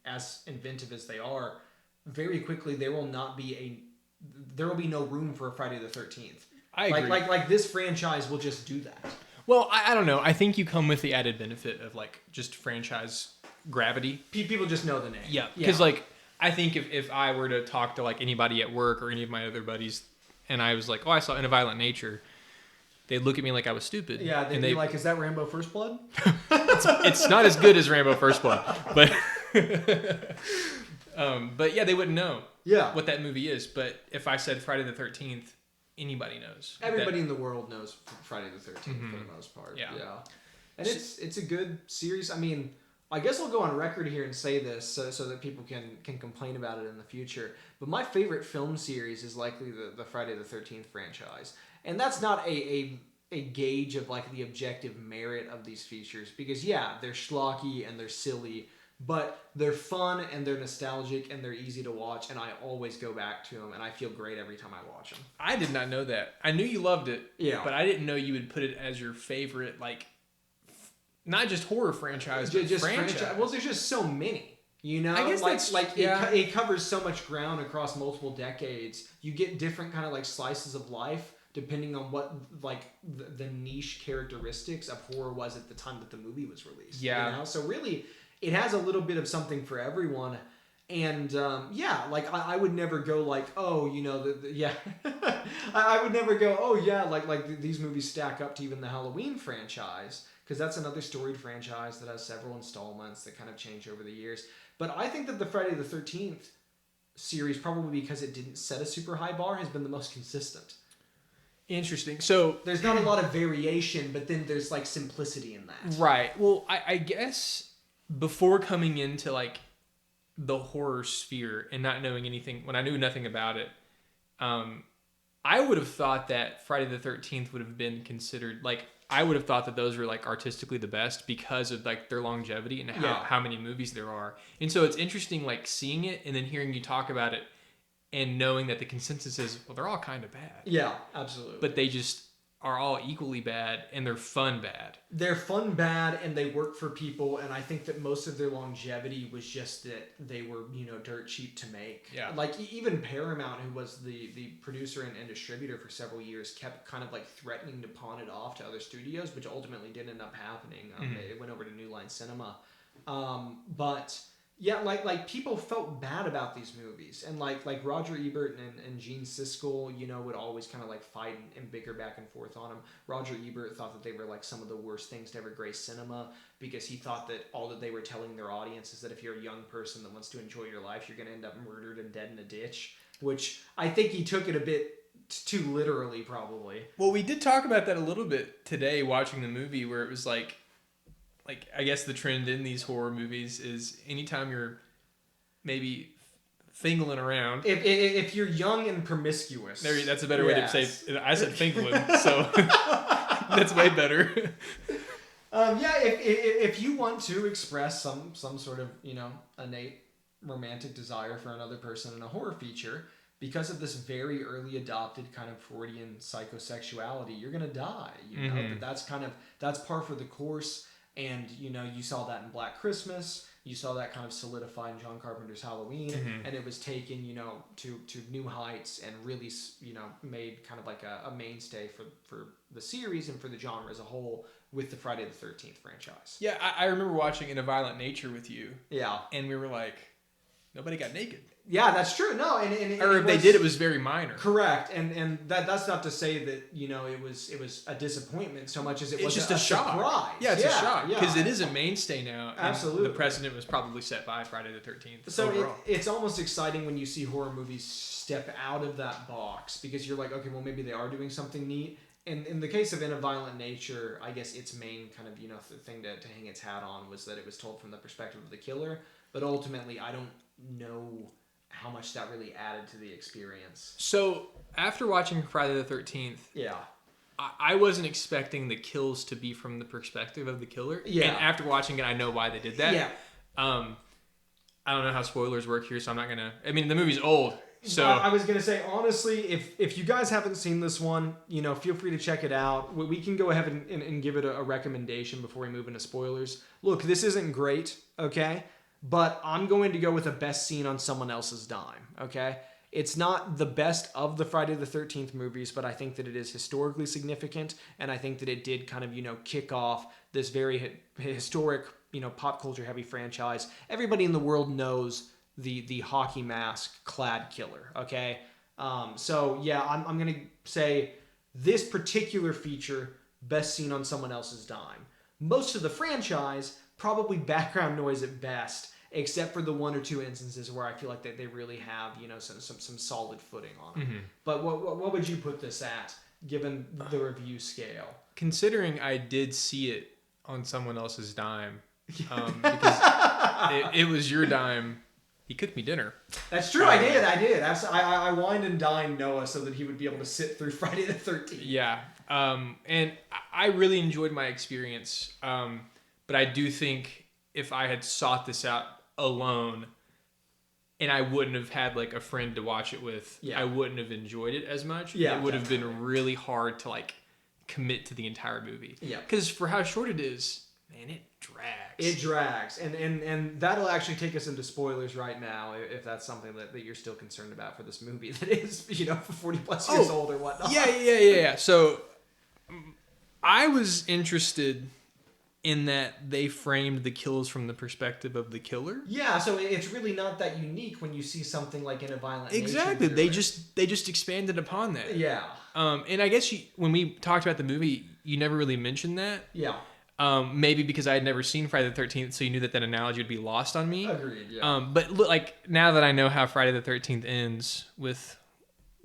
as inventive as they are, very quickly there will be no room for a Friday the 13th.
I agree.
Like this franchise will just do that.
Well, I don't know. I think you come with the added benefit of like just franchise gravity.
People just know the name.
Yeah, because like I think if I were to talk to like anybody at work or any of my other buddies, and I was like, oh, I saw In a Violent Nature, they'd look at me like I was stupid.
Yeah, they'd be like, is that Rambo First Blood?
It's not as good as Rambo First Blood, but but yeah, they wouldn't know what that movie is. But if I said Friday the 13th, anybody knows.
Everybody in the world knows Friday the 13th for the most part. Yeah. And it's a good series. I mean, I guess I'll go on record here and say this so that people can complain about it in the future. But my favorite film series is likely the Friday the 13th franchise. And that's not a gauge of like the objective merit of these features, because they're schlocky and they're silly, but they're fun and they're nostalgic and they're easy to watch, and I always go back to them and I feel great every time I watch them.
I did not know that. I knew you loved it,
but
I didn't know you would put it as your favorite, like not just horror franchise, but
just
franchise.
Well, there's just so many. You know,
I guess
it covers so much ground across multiple decades. You get different kind of like slices of life depending on what like the niche characteristics of horror was at the time that the movie was released.
Yeah.
You know? So really, it has a little bit of something for everyone. And like I would never go like, oh, you know, I would never go, oh yeah, like these movies stack up to even the Halloween franchise, because that's another storied franchise that has several installments that kind of change over the years. But I think that the Friday the 13th series, probably because it didn't set a super high bar, has been the most consistent.
Interesting. So
there's not a lot of variation, but then there's like simplicity in that.
Right. Well, I guess before coming into like the horror sphere and not knowing anything, when I knew nothing about it, I would have thought that Friday the 13th would have been considered, like, I would have thought that those were like artistically the best because of like their longevity and how many movies there are. And so it's interesting like seeing it and then hearing you talk about it and knowing that the consensus is, well, they're all kind of bad.
Yeah, absolutely.
But they just are all equally bad, and they're fun bad.
They're fun bad, and they work for people, and I think that most of their longevity was just that they were, you know, dirt cheap to make.
Yeah.
Like, even Paramount, who was the producer and distributor for several years, kept kind of, like, threatening to pawn it off to other studios, which ultimately did end up happening. It went over to New Line Cinema. But... yeah, like people felt bad about these movies, and like Roger Ebert and Gene Siskel, you know, would always kind of like fight and bicker back and forth on them. Roger Ebert thought that they were like some of the worst things to ever grace cinema, because he thought that all that they were telling their audience is that if you're a young person that wants to enjoy your life, you're going to end up murdered and dead in a ditch, which I think he took it a bit too literally, probably.
Well, we did talk about that a little bit today watching the movie, where it was like I guess the trend in these horror movies is anytime you're maybe fingling around.
If you're young and promiscuous.
That's a better way to say it. I said fingling, so that's way better.
If you want to express some sort of, you know, innate romantic desire for another person in a horror feature, because of this very early adopted kind of Freudian psychosexuality, you're gonna die. You know, that's par for the course. And, you know, you saw that in Black Christmas. You saw that kind of solidified in John Carpenter's Halloween. And it was taken, you know, to new heights and really, you know, made kind of like a mainstay for the series and for the genre as a whole with the Friday the 13th franchise.
Yeah, I remember watching In a Violent Nature with you.
Yeah.
And we were like, nobody got naked.
Yeah, that's true. No, and
or if they did, it was very minor.
Correct, and that's not to say that, you know, it was a disappointment so much as it was
just a shock.
Surprise.
Yeah, it's a shock because it is a mainstay now.
Absolutely,
and the precedent was probably set by Friday the 13th.
So it's almost exciting when you see horror movies step out of that box, because you're like, okay, well, maybe they are doing something neat. And in the case of In a Violent Nature, I guess its main kind of, you know, thing to hang its hat on was that it was told from the perspective of the killer. But ultimately, I don't know how much that really added to the experience.
So after watching Friday the 13th, I wasn't expecting the kills to be from the perspective of the killer. Yeah. And after watching it, I know why they did that.
Yeah.
I don't know how spoilers work here, so I'm not gonna. I mean, the movie's old, so
I was gonna say, honestly, if you guys haven't seen this one, you know, feel free to check it out. We can go ahead and give it a recommendation before we move into spoilers. Look, this isn't great, okay? but I'm going to go with a best scene on someone else's dime, okay? It's not the best of the Friday the 13th movies, but I think that it is historically significant, and I think that it did kind of, kick off this very historic, pop culture heavy franchise. Everybody in the world knows the hockey mask clad killer, okay? So yeah, I'm going to say this particular feature, best scene on someone else's dime. Most of the franchise, probably background noise at best, except for the one or two instances where I feel like that they really have, some solid footing on it. But what would you put this at, given the review scale?
Considering I did see it on someone else's dime, because it was your dime. He cooked me dinner.
That's true. I did. I wined and dined Noah so that he would be able to sit through Friday the 13th.
Yeah. And I really enjoyed my experience. But I do think if I had sought this out alone and I wouldn't have had like a friend to watch it with, I wouldn't have enjoyed it as much.
Yeah,
it would have been really hard to like commit to the entire movie.
Yeah.
Because for how short it is, man, it drags.
It drags. And that'll actually take us into spoilers right now, if that's something that you're still concerned about for this movie that is, 40 plus years old or whatnot.
Yeah. So I was interested in that they framed the kills from the perspective of the killer.
Yeah, so it's really not that unique when you see something like in a violent
Exactly. They just expanded upon that.
Yeah.
And I guess when we talked about the movie, you never really mentioned that.
Yeah.
Maybe because I had never seen Friday the 13th, so you knew that analogy would be lost on me.
Agreed, yeah.
But look, like now that I know how Friday the 13th ends with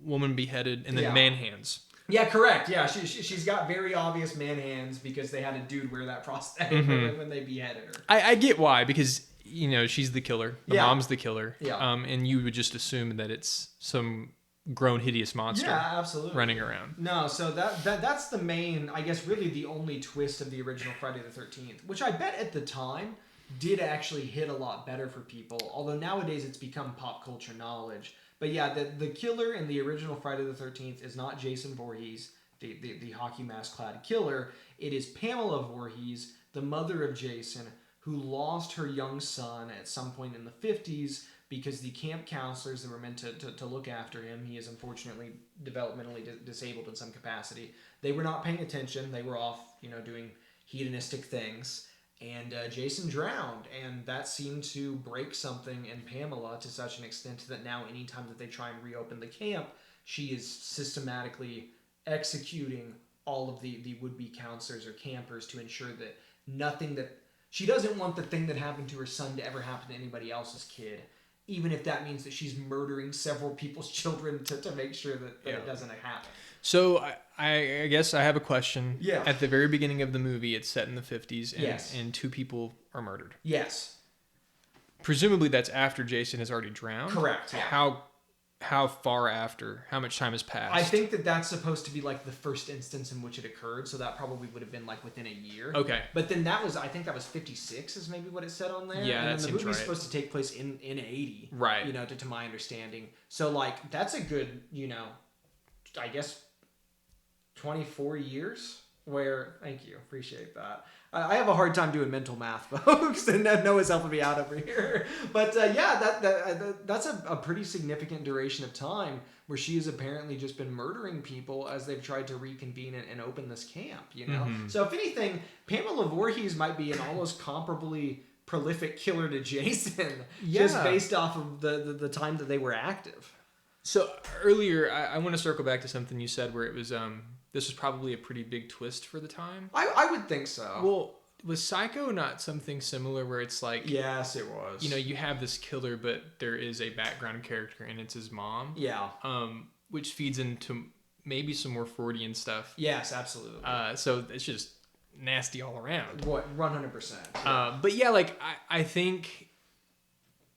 woman beheaded and then man hands.
Yeah, correct. Yeah, she's got very obvious man hands because they had a dude wear that prosthetic when they beheaded her.
I get why, because she's the killer. The mom's the killer.
Yeah.
And you would just assume that it's some grown hideous monster.
Yeah, absolutely.
Running around.
No, so that's the main, I guess, really the only twist of the original Friday the 13th, which I bet at the time did actually hit a lot better for people. Although nowadays it's become pop culture knowledge. But yeah, the killer in the original Friday the 13th is not Jason Voorhees, the hockey mask clad killer. It is Pamela Voorhees, the mother of Jason, who lost her young son at some point in the 50s because the camp counselors that were meant to look after him, he is unfortunately developmentally disabled in some capacity. They were not paying attention. They were off, doing hedonistic things. And Jason drowned, and that seemed to break something in Pamela to such an extent that now anytime that they try and reopen the camp, she is systematically executing all of the would-be counselors or campers to ensure that nothing that... She doesn't want the thing that happened to her son to ever happen to anybody else's kid, even if that means that she's murdering several people's children to make sure that it doesn't happen.
So I guess I have a question.
Yeah.
At the very beginning of the movie, it's set in the 50s, and,
yes.
and two people are murdered.
Yes.
Presumably that's after Jason has already drowned?
Correct. Yeah.
How far after? How much time has passed?
I think that's supposed to be like the first instance in which it occurred, so that probably would have been like within a year.
Okay.
But then I think that was 56 is maybe what it said on there.
Yeah,
and
that
then the
seems
movie's
right.
supposed to take place in 80.
Right.
To my understanding. So like that's a good, I guess 24 yethat's where, thank you, appreciate that. I have a hard time doing mental math, folks, and Noah's helping me out over here. But that's a pretty significant duration of time where she has apparently just been murdering people as they've tried to reconvene and open this camp,
Mm-hmm.
So if anything, Pamela Voorhees might be an almost comparably prolific killer to Jason, just based off of the time that they were active.
So earlier, I want to circle back to something you said where it was... this was probably a pretty big twist for the time.
I would think so.
Well, was Psycho not something similar where it's like...
Yes, it was.
You have this killer, but there is a background character, and it's his mom.
Yeah.
Which feeds into maybe some more Freudian stuff.
Yes, absolutely.
So it's just nasty all around.
What, 100%.
But yeah, like, I think...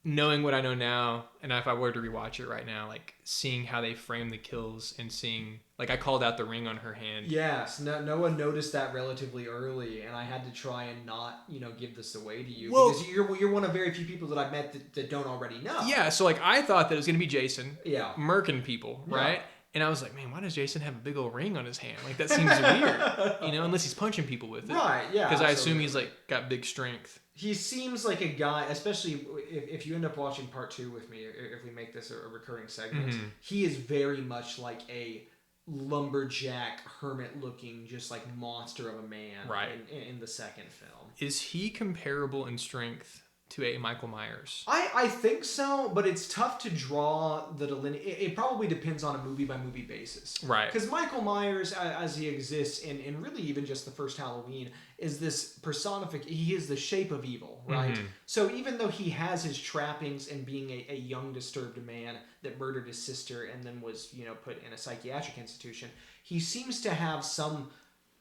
knowing what I know now, and if I were to rewatch it right now, like seeing how they frame the kills and seeing, like I called out the ring on her hand.
Yes, Noah noticed that relatively early, and I had to try and not, give this away to you because you're one of very few people that I've met that don't already know.
Yeah, so like I thought that it was gonna be Jason, murking people, right?
Yeah.
And I was like, man, why does Jason have a big old ring on his hand? Like that seems weird, unless he's punching people with it.
Right? Yeah.
Because I assume he's like got big strength.
He seems like a guy, especially if you end up watching part 2 with me, if we make this a recurring segment, he is very much like a lumberjack, hermit-looking, just like monster of a man in the second film.
Is he comparable in strength to a Michael Myers?
I think so, but it's tough to draw the delineation. It probably depends on a movie-by-movie basis.
Right.
Because Michael Myers, as he exists in really even just the first Halloween, is this personification. He is the shape of evil, right? So even though he has his trappings in being a young, disturbed man that murdered his sister and then was, put in a psychiatric institution, he seems to have some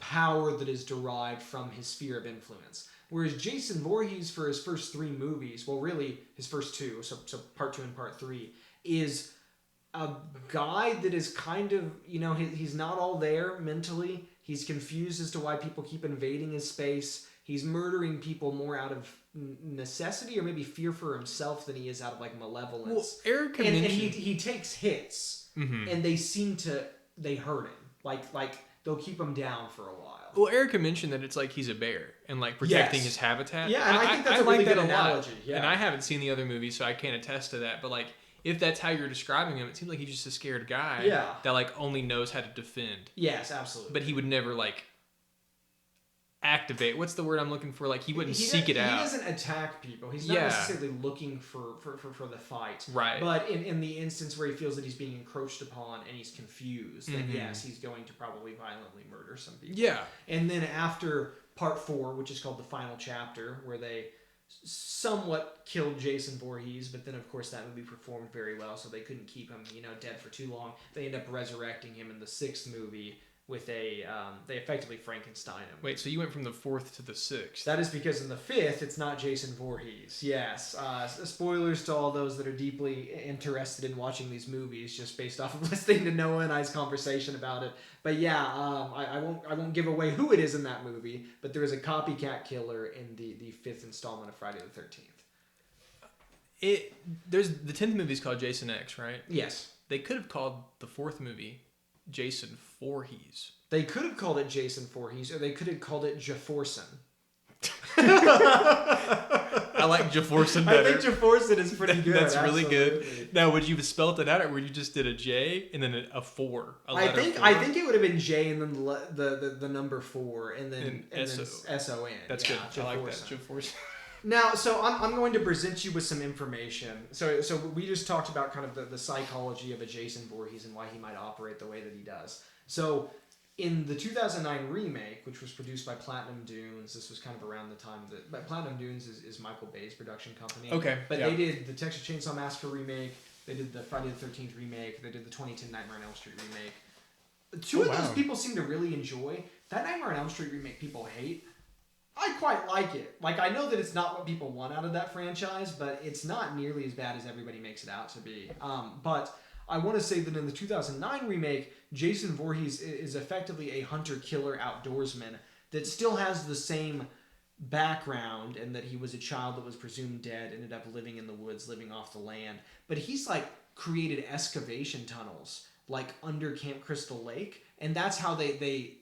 power that is derived from his sphere of influence. Whereas Jason Voorhees, for his first 3 movies, well, really his first 2, so part 2 and part 3, is a guy that is kind of, he's not all there mentally. He's confused as to why people keep invading his space. He's murdering people more out of necessity or maybe fear for himself than he is out of like malevolence.
Well, Erica
mentioned...
and
he takes hits, and they hurt him. Like they'll keep him down for a while.
Well, Erica mentioned that it's like he's a bear and like protecting his habitat.
Yeah, and I think that's a really good analogy. Yeah.
And I haven't seen the other movies, so I can't attest to that. But like, if that's how you're describing him, it seems like he's just a scared guy that like only knows how to defend.
Yes, absolutely.
But he would never like activate. What's the word I'm looking for? Like he wouldn't seek it out.
He doesn't attack people. He's not necessarily looking for the fight.
Right.
But in the instance where he feels that he's being encroached upon and he's confused, then yes, he's going to probably violently murder some people.
Yeah.
And then after part 4, which is called the final chapter, where they somewhat killed Jason Voorhees, but then of course that movie performed very well, so they couldn't keep him, dead for too long. They end up resurrecting him in the 6th movie with they effectively Frankenstein him.
Wait, so you went from the 4th to the 6th?
That is because in the 5th, it's not Jason Voorhees. Yes. Spoilers to all those that are deeply interested in watching these movies, just based off of listening to Noah and I's conversation about it. But yeah, I won't give away who it is in that movie, but there is a copycat killer in the 5th installment of Friday the 13th.
There's the 10th movie is called Jason X, right?
Yes.
They could have called the 4th movie Jason Voorhees.
They could have called it Jason Voorhees, or they could have called it Jafforson.
I like Jafforson better.
I think Jafforson is pretty good.
That's really good. Now, would you have spelled it out, or would you just did a J and then a 4?
I think it would have been J and then the number 4 and then S-O-N.
That's good. I like that. Jafforson.
Now, so I'm going to present you with some information. So we just talked about kind of the psychology of a Jason Voorhees and why he might operate the way that he does. So in the 2009 remake, which was produced by Platinum Dunes, this was kind of around the time that Platinum Dunes is Michael Bay's production company.
Okay.
But they did the Texas Chainsaw Massacre remake, they did the Friday the 13th remake, they did the 2010 Nightmare on Elm Street remake. Two of those people seem to really enjoy. That Nightmare on Elm Street remake people hate. I quite like it. Like, I know that it's not what people want out of that franchise, but it's not nearly as bad as everybody makes it out to be. But I want to say that in the 2009 remake, Jason Voorhees is effectively a hunter-killer outdoorsman that still has the same background, and that he was a child that was presumed dead, ended up living in the woods, living off the land. But he's, like, created excavation tunnels, like, under Camp Crystal Lake, and that's how they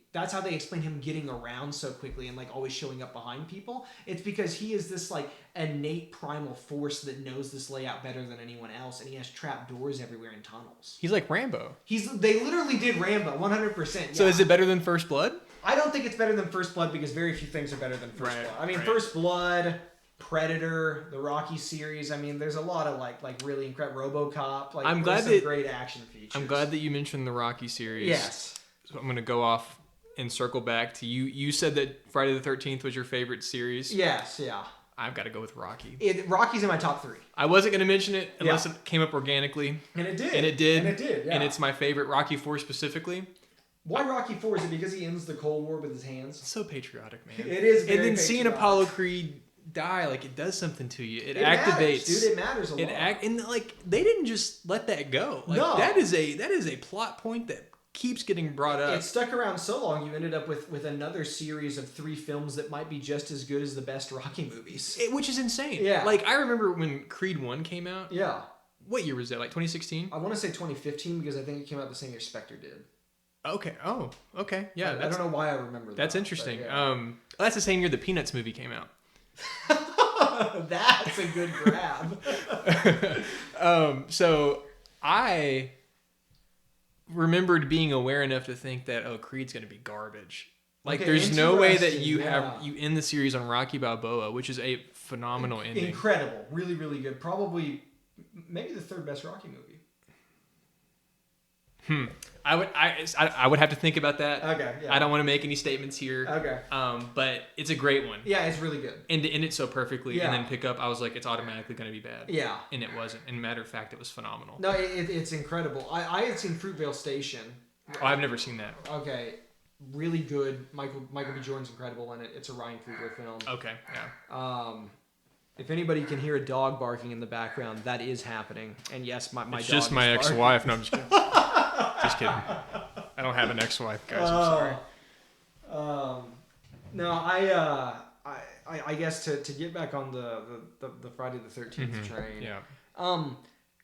explain him getting around so quickly and like always showing up behind people. It's because he is this like innate primal force that knows this layout better than anyone else, and he has trap doors everywhere in tunnels.
He's like Rambo.
They literally did Rambo, 100%. Yeah.
So is it better than First Blood?
I don't think it's better than First Blood because very few things are better than First Blood. I mean, First Blood, Predator, the Rocky series. I mean, there's a lot of like really incredible RoboCop. Like,
I'm glad
that great action features.
I'm glad that you mentioned the Rocky series.
Yes.
So I'm gonna go off and circle back to you. You said that Friday the 13th was your favorite series.
Yes, yeah.
I've got to go with Rocky.
Rocky's in my top 3.
I wasn't going to mention it unless it came up organically.
And it did. Yeah.
And it's my favorite, Rocky 4 specifically.
Why Rocky 4? Is it because he ends the Cold War with his hands?
It's so patriotic, man.
It is very
And then
patriotic.
seeing Apollo Creed die, like, it does something to you. It activates.
Matters, dude. It matters a lot.
And, like, they didn't just let that go. Like,
no.
That is a plot point that keeps getting brought up.
It stuck around so long, you ended up with another series of 3 films that might be just as good as the best Rocky movies.
Which is insane.
Yeah.
Like, I remember when Creed 1 came out.
Yeah.
What year was that? Like 2016?
I want to say 2015 because I think it came out the same year Spectre did.
Okay. Oh, okay. Yeah.
I don't know why I remember that.
That's interesting.
Yeah.
That's the same year the Peanuts movie came out.
That's a good grab.
So I remembered being aware enough to think that Creed's gonna be garbage. Like
Okay,
there's no way that
interesting,
you
yeah.
have you end the series on Rocky Balboa, which is a phenomenal ending.
Incredible. Really, really good. Probably maybe the third best Rocky movie.
I would have to think about that.
Okay, yeah.
I don't want to make any statements here.
Okay.
But it's a great one.
Yeah, it's really good.
And to end it so perfectly
Yeah.
and then pick up, I was like, it's automatically going to be bad.
Yeah.
And it wasn't. And matter of fact, it was phenomenal.
No, it's incredible. I had seen Fruitvale Station.
Oh, I've never seen that.
Okay. Really good. Michael B. Jordan's incredible in it. It's a Ryan Coogler film.
Okay, yeah.
If anybody can hear a dog barking in the background, that is happening. And yes, my
It's
dog
just my
is barking.
ex-wife. No, I'm just kidding. Just kidding. I don't have an ex-wife, guys. I'm sorry.
No, I guess to get back on the Friday the 13th train.
Yeah.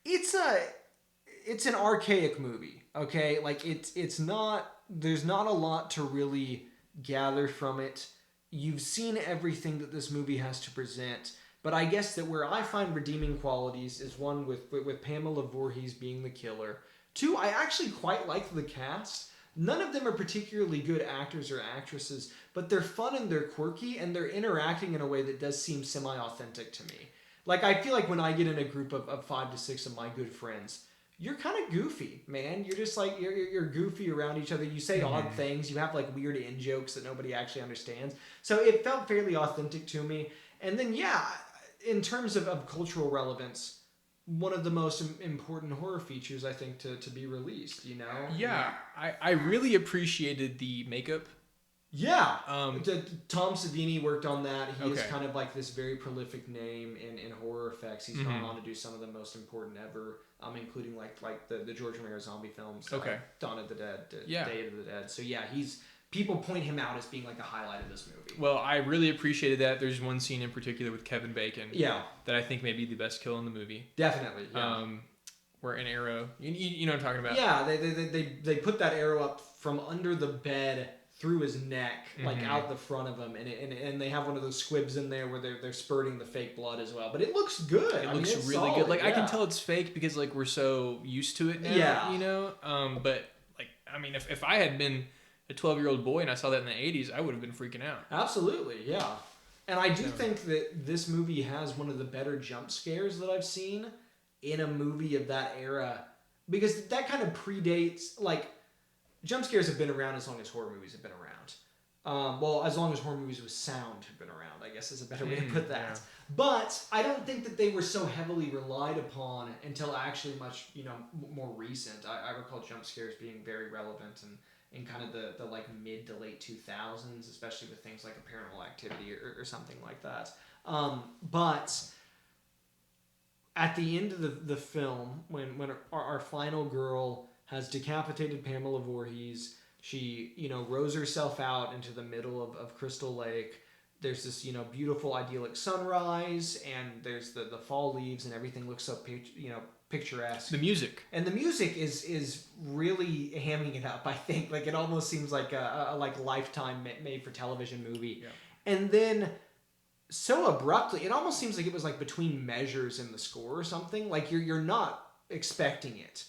It's an archaic movie. Okay, like it's not. There's not a lot to really gather from it. You've seen everything that this movie has to present. But I guess that where I find redeeming qualities is one with Pamela Voorhees being the killer. Two, I actually quite like the cast. None of them are particularly good actors or actresses, but they're fun and they're quirky and they're interacting in a way that does seem semi-authentic to me. Like, I feel like when I get in a group of 5 to 6 of my good friends, you're kind of goofy, man. You're just like, you're goofy around each other. You say odd things. You have like weird in-jokes that nobody actually understands. So it felt fairly authentic to me. And then, yeah, in terms of cultural relevance, one of the most important horror features, I think, to be released, you know?
Yeah, I really appreciated the makeup.
Yeah. Tom Savini worked on that. He is
Okay.
kind of like this very prolific name in horror effects. He's gone on to do some of the most important ever, including like the George Romero zombie films.
Okay.
Dawn of the Dead,
Yeah.
Day of the Dead. So yeah, people point him out as being like a highlight of this movie.
Well, I really appreciated that. There's one scene in particular with Kevin Bacon.
Yeah.
That I think may be the best kill in the movie.
Definitely. Yeah.
Where an arrow, you know what I'm talking about?
Yeah, they put that arrow up from under the bed through his neck, like out the front of him, and they have one of those squibs in there where they're spurting the fake blood as well. But it looks good.
It looks
it's
really
solid,
good. Like I can
yeah.
tell it's fake because like we're so used to it now.
Yeah.
You know. But like I mean, if I had been a 12-year-old boy and I saw that in the 80s, I would have been freaking out.
Absolutely, yeah. And I do think that this movie has one of the better jump scares that I've seen in a movie of that era, because that kind of predates, like, jump scares have been around as long as horror movies have been around. Well, as long as horror movies with sound have been around, I guess is a better way to put that.
Yeah.
But I don't think that they were so heavily relied upon until actually much, more recent. I recall jump scares being very relevant in kind of the like mid to late 2000s, especially with things like a Paranormal Activity or something like that. But at the end of the film, when our final girl has decapitated Pamela Voorhees, she, rows herself out into the middle of Crystal Lake. There's this, beautiful idyllic sunrise, and there's the fall leaves, and everything looks so, picturesque.
The music.
And the music is really hamming it up, I think. Like, it almost seems like a Lifetime made for television movie.
Yeah.
And then so abruptly, it almost seems like it was like between measures in the score or something. Like you're not expecting it.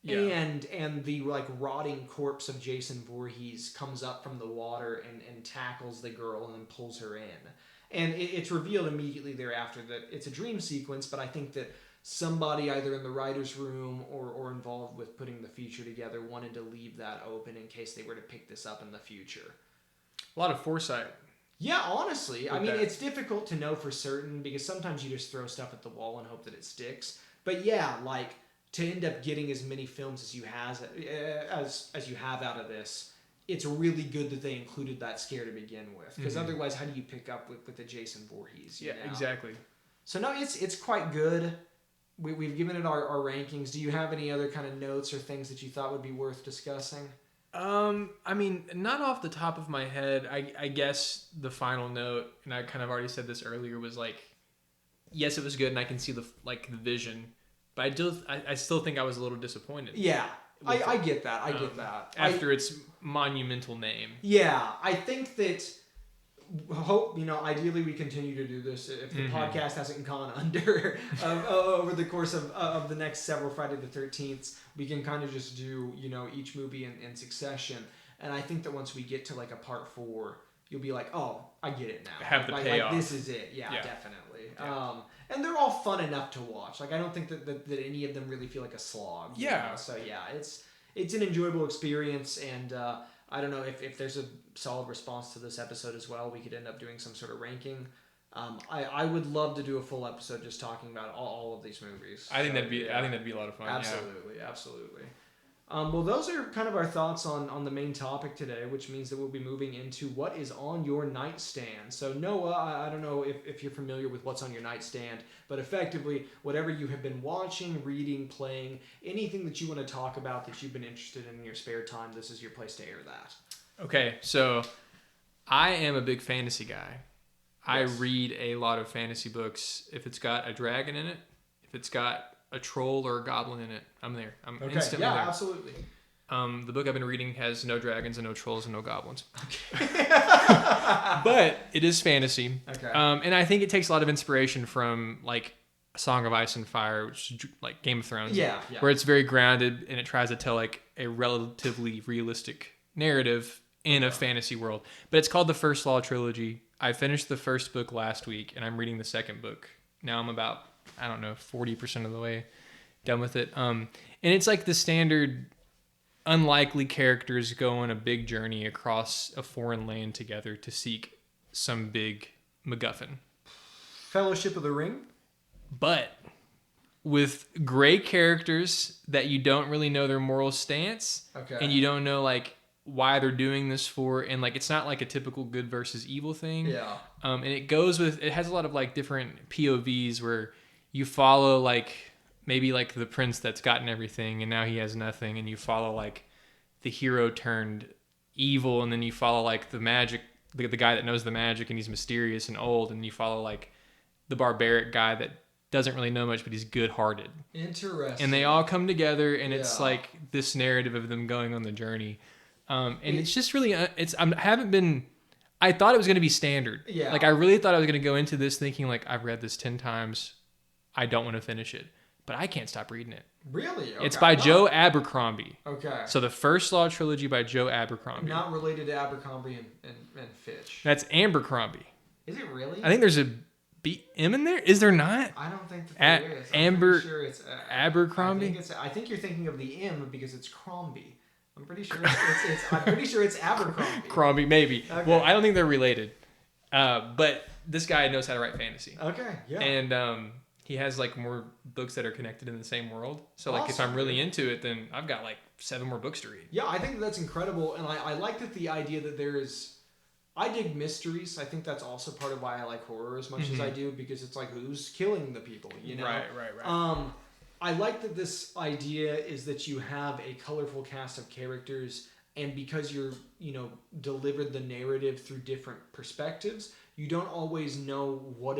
Yeah.
And the like rotting corpse of Jason Voorhees comes up from the water and tackles the girl and then pulls her in. And it's revealed immediately thereafter that it's a dream sequence, but I think that somebody either in the writer's room or involved with putting the feature together wanted to leave that open in case they were to pick this up in the future.
A lot of foresight.
Yeah, honestly. I mean,
that.
it's difficult to know for certain because sometimes you just throw stuff at the wall and hope that it sticks. But yeah, like, to end up getting as many films as you have out of this, it's really good that they included that scare to begin with. Because otherwise, how do you pick up with the Jason Voorhees?
Yeah, exactly.
So no, it's quite good. We've given it our rankings. Do you have any other kind of notes or things that you thought would be worth discussing?
I mean, not off the top of my head. I guess the final note, and I kind of already said this earlier, was like, yes, it was good, and I can see the vision, but I still think I was a little disappointed.
Yeah, I get that. I get that.
After its monumental name.
Yeah, I think that hope, ideally we continue to do this. If the podcast hasn't gone under over the course of the next several Friday the 13th, we can kind of just do, each movie in succession. And I think that once we get to like a part 4, you'll be like, oh, I get it now.
Have the payoff.
Like, this is it. Yeah. Definitely.
Yeah.
And they're all fun enough to watch. Like, I don't think that any of them really feel like a slog.
Yeah.
So yeah, it's an enjoyable experience, and I don't know if there's a solid response to this episode as well. We could end up doing some sort of ranking. I would love to do a full episode just talking about all of these movies.
I think that'd be a lot of fun.
Absolutely. Well, those are kind of our thoughts on the main topic today, which means that we'll be moving into what is on your nightstand. So Noah, I don't know if you're familiar with what's on your nightstand, but effectively, whatever you have been watching, reading, playing, anything that you want to talk about that you've been interested in your spare time, this is your place to air that.
Okay, so I am a big fantasy guy. Yes. I read a lot of fantasy books. If it's got a dragon in it, if it's got a troll or a goblin in it, I'm there. I'm instantly there.
Yeah, absolutely.
The book I've been reading has no dragons and no trolls and no goblins. Okay. But it is fantasy.
Okay.
And I think it takes a lot of inspiration from like A Song of Ice and Fire, which is like Game of Thrones.
Yeah.
Where it's very grounded and it tries to tell like a relatively realistic narrative in a fantasy world. But it's called the First Law Trilogy. I finished the first book last week and I'm reading the second book. Now I'm about 40% of the way done with it. And it's like the standard unlikely characters go on a big journey across a foreign land together to seek some big MacGuffin.
Fellowship of the Ring?
But with gray characters that you don't really know their moral stance.
Okay.
And you don't know like why they're doing this for, and like it's not like a typical good versus evil thing.
Yeah.
And it has a lot of like different POVs where you follow like maybe like the prince that's gotten everything and now he has nothing, and you follow like the hero turned evil, and then you follow like the magic, the guy that knows the magic and he's mysterious and old, and you follow like the barbaric guy that doesn't really know much but he's good-hearted.
Interesting.
And they all come together, and it's like this narrative of them going on the journey. And it's just really I thought it was going to be standard.
Yeah.
Like I really thought I was going to go into this thinking like I've read this 10 times. I don't want to finish it, but I can't stop reading it.
Really? Okay.
It's by Joe Abercrombie.
Okay.
So the First Law Trilogy by Joe Abercrombie.
Not related to Abercrombie and Fitch.
That's Abercrombie.
Is it really?
I think there's a M in there. Is there not?
I don't think that there is.
Sure it's Abercrombie.
I think you're thinking of the M because it's Crombie. I'm pretty sure it's Abercrombie.
Crombie, maybe.
Okay.
Well, I don't think they're related. But this guy knows how to write fantasy.
Okay. Yeah.
And he has like more books that are connected in the same world. So like if I'm really into it, then I've got like 7 more books to read.
Yeah, I think that's incredible, and I like that the idea that there is. I dig mysteries. I think that's also part of why I like horror as much as I do, because it's like who's killing the people, you know?
Right.
I like that this idea is that you have a colorful cast of characters, and because you're, delivered the narrative through different perspectives, you don't always know what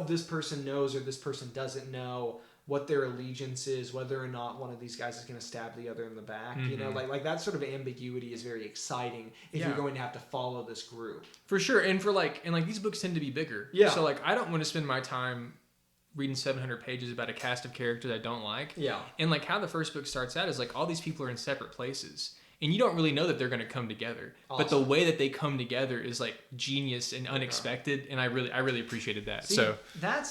this person knows or this person doesn't know, what their allegiance is, whether or not one of these guys is going to stab the other in the back. Like that sort of ambiguity is very exciting if you're going to have to follow this group.
For sure. And these books tend to be bigger.
Yeah.
So like I don't want to spend my time reading 700 pages about a cast of characters I don't like.
Yeah.
And like how the first book starts out is like all these people are in separate places. And you don't really know that they're going to come together.
Awesome.
But the way that they come together is like genius and unexpected. And I really appreciated that.
See, that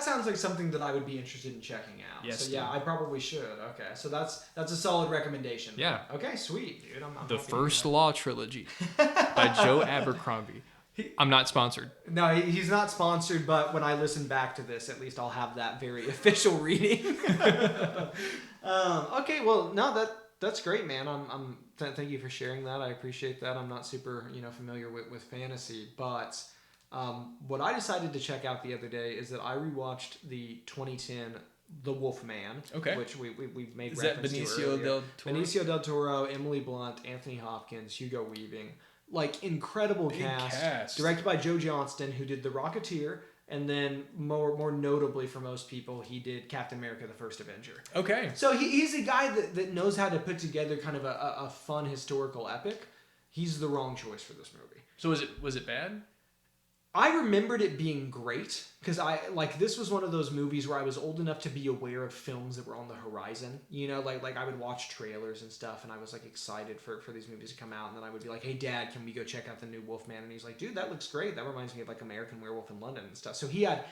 sounds like something that I would be interested in checking out.
Yes,
so yeah, I probably should. Okay, so that's a solid recommendation.
Yeah.
Okay, sweet, dude. I'm
The First Law Trilogy by Joe Abercrombie. I'm not sponsored.
No, he's not sponsored, but when I listen back to this, at least I'll have that very official reading. Okay, well, no, that's great, man. Thank you for sharing that. I appreciate that. I'm not super, familiar with fantasy, but what I decided to check out the other day is that I rewatched the 2010 The Wolf Man, which we've made reference to earlier. Benicio del Toro, Emily Blunt, Anthony Hopkins, Hugo Weaving. Like, incredible cast. Directed by Joe Johnston, who did The Rocketeer, and then more notably for most people, he did Captain America: The First Avenger. Okay. So he's a guy that knows how to put together kind of a fun historical epic. He's the wrong choice for this movie.
So was it bad?
I remembered it being great because this was one of those movies where I was old enough to be aware of films that were on the horizon. Like I would watch trailers and stuff, and I was like excited for these movies to come out, and then I would be like, "Hey, Dad, can we go check out the new Wolfman?" And he's like, "Dude, that looks great. That reminds me of like American Werewolf in London and stuff." So he had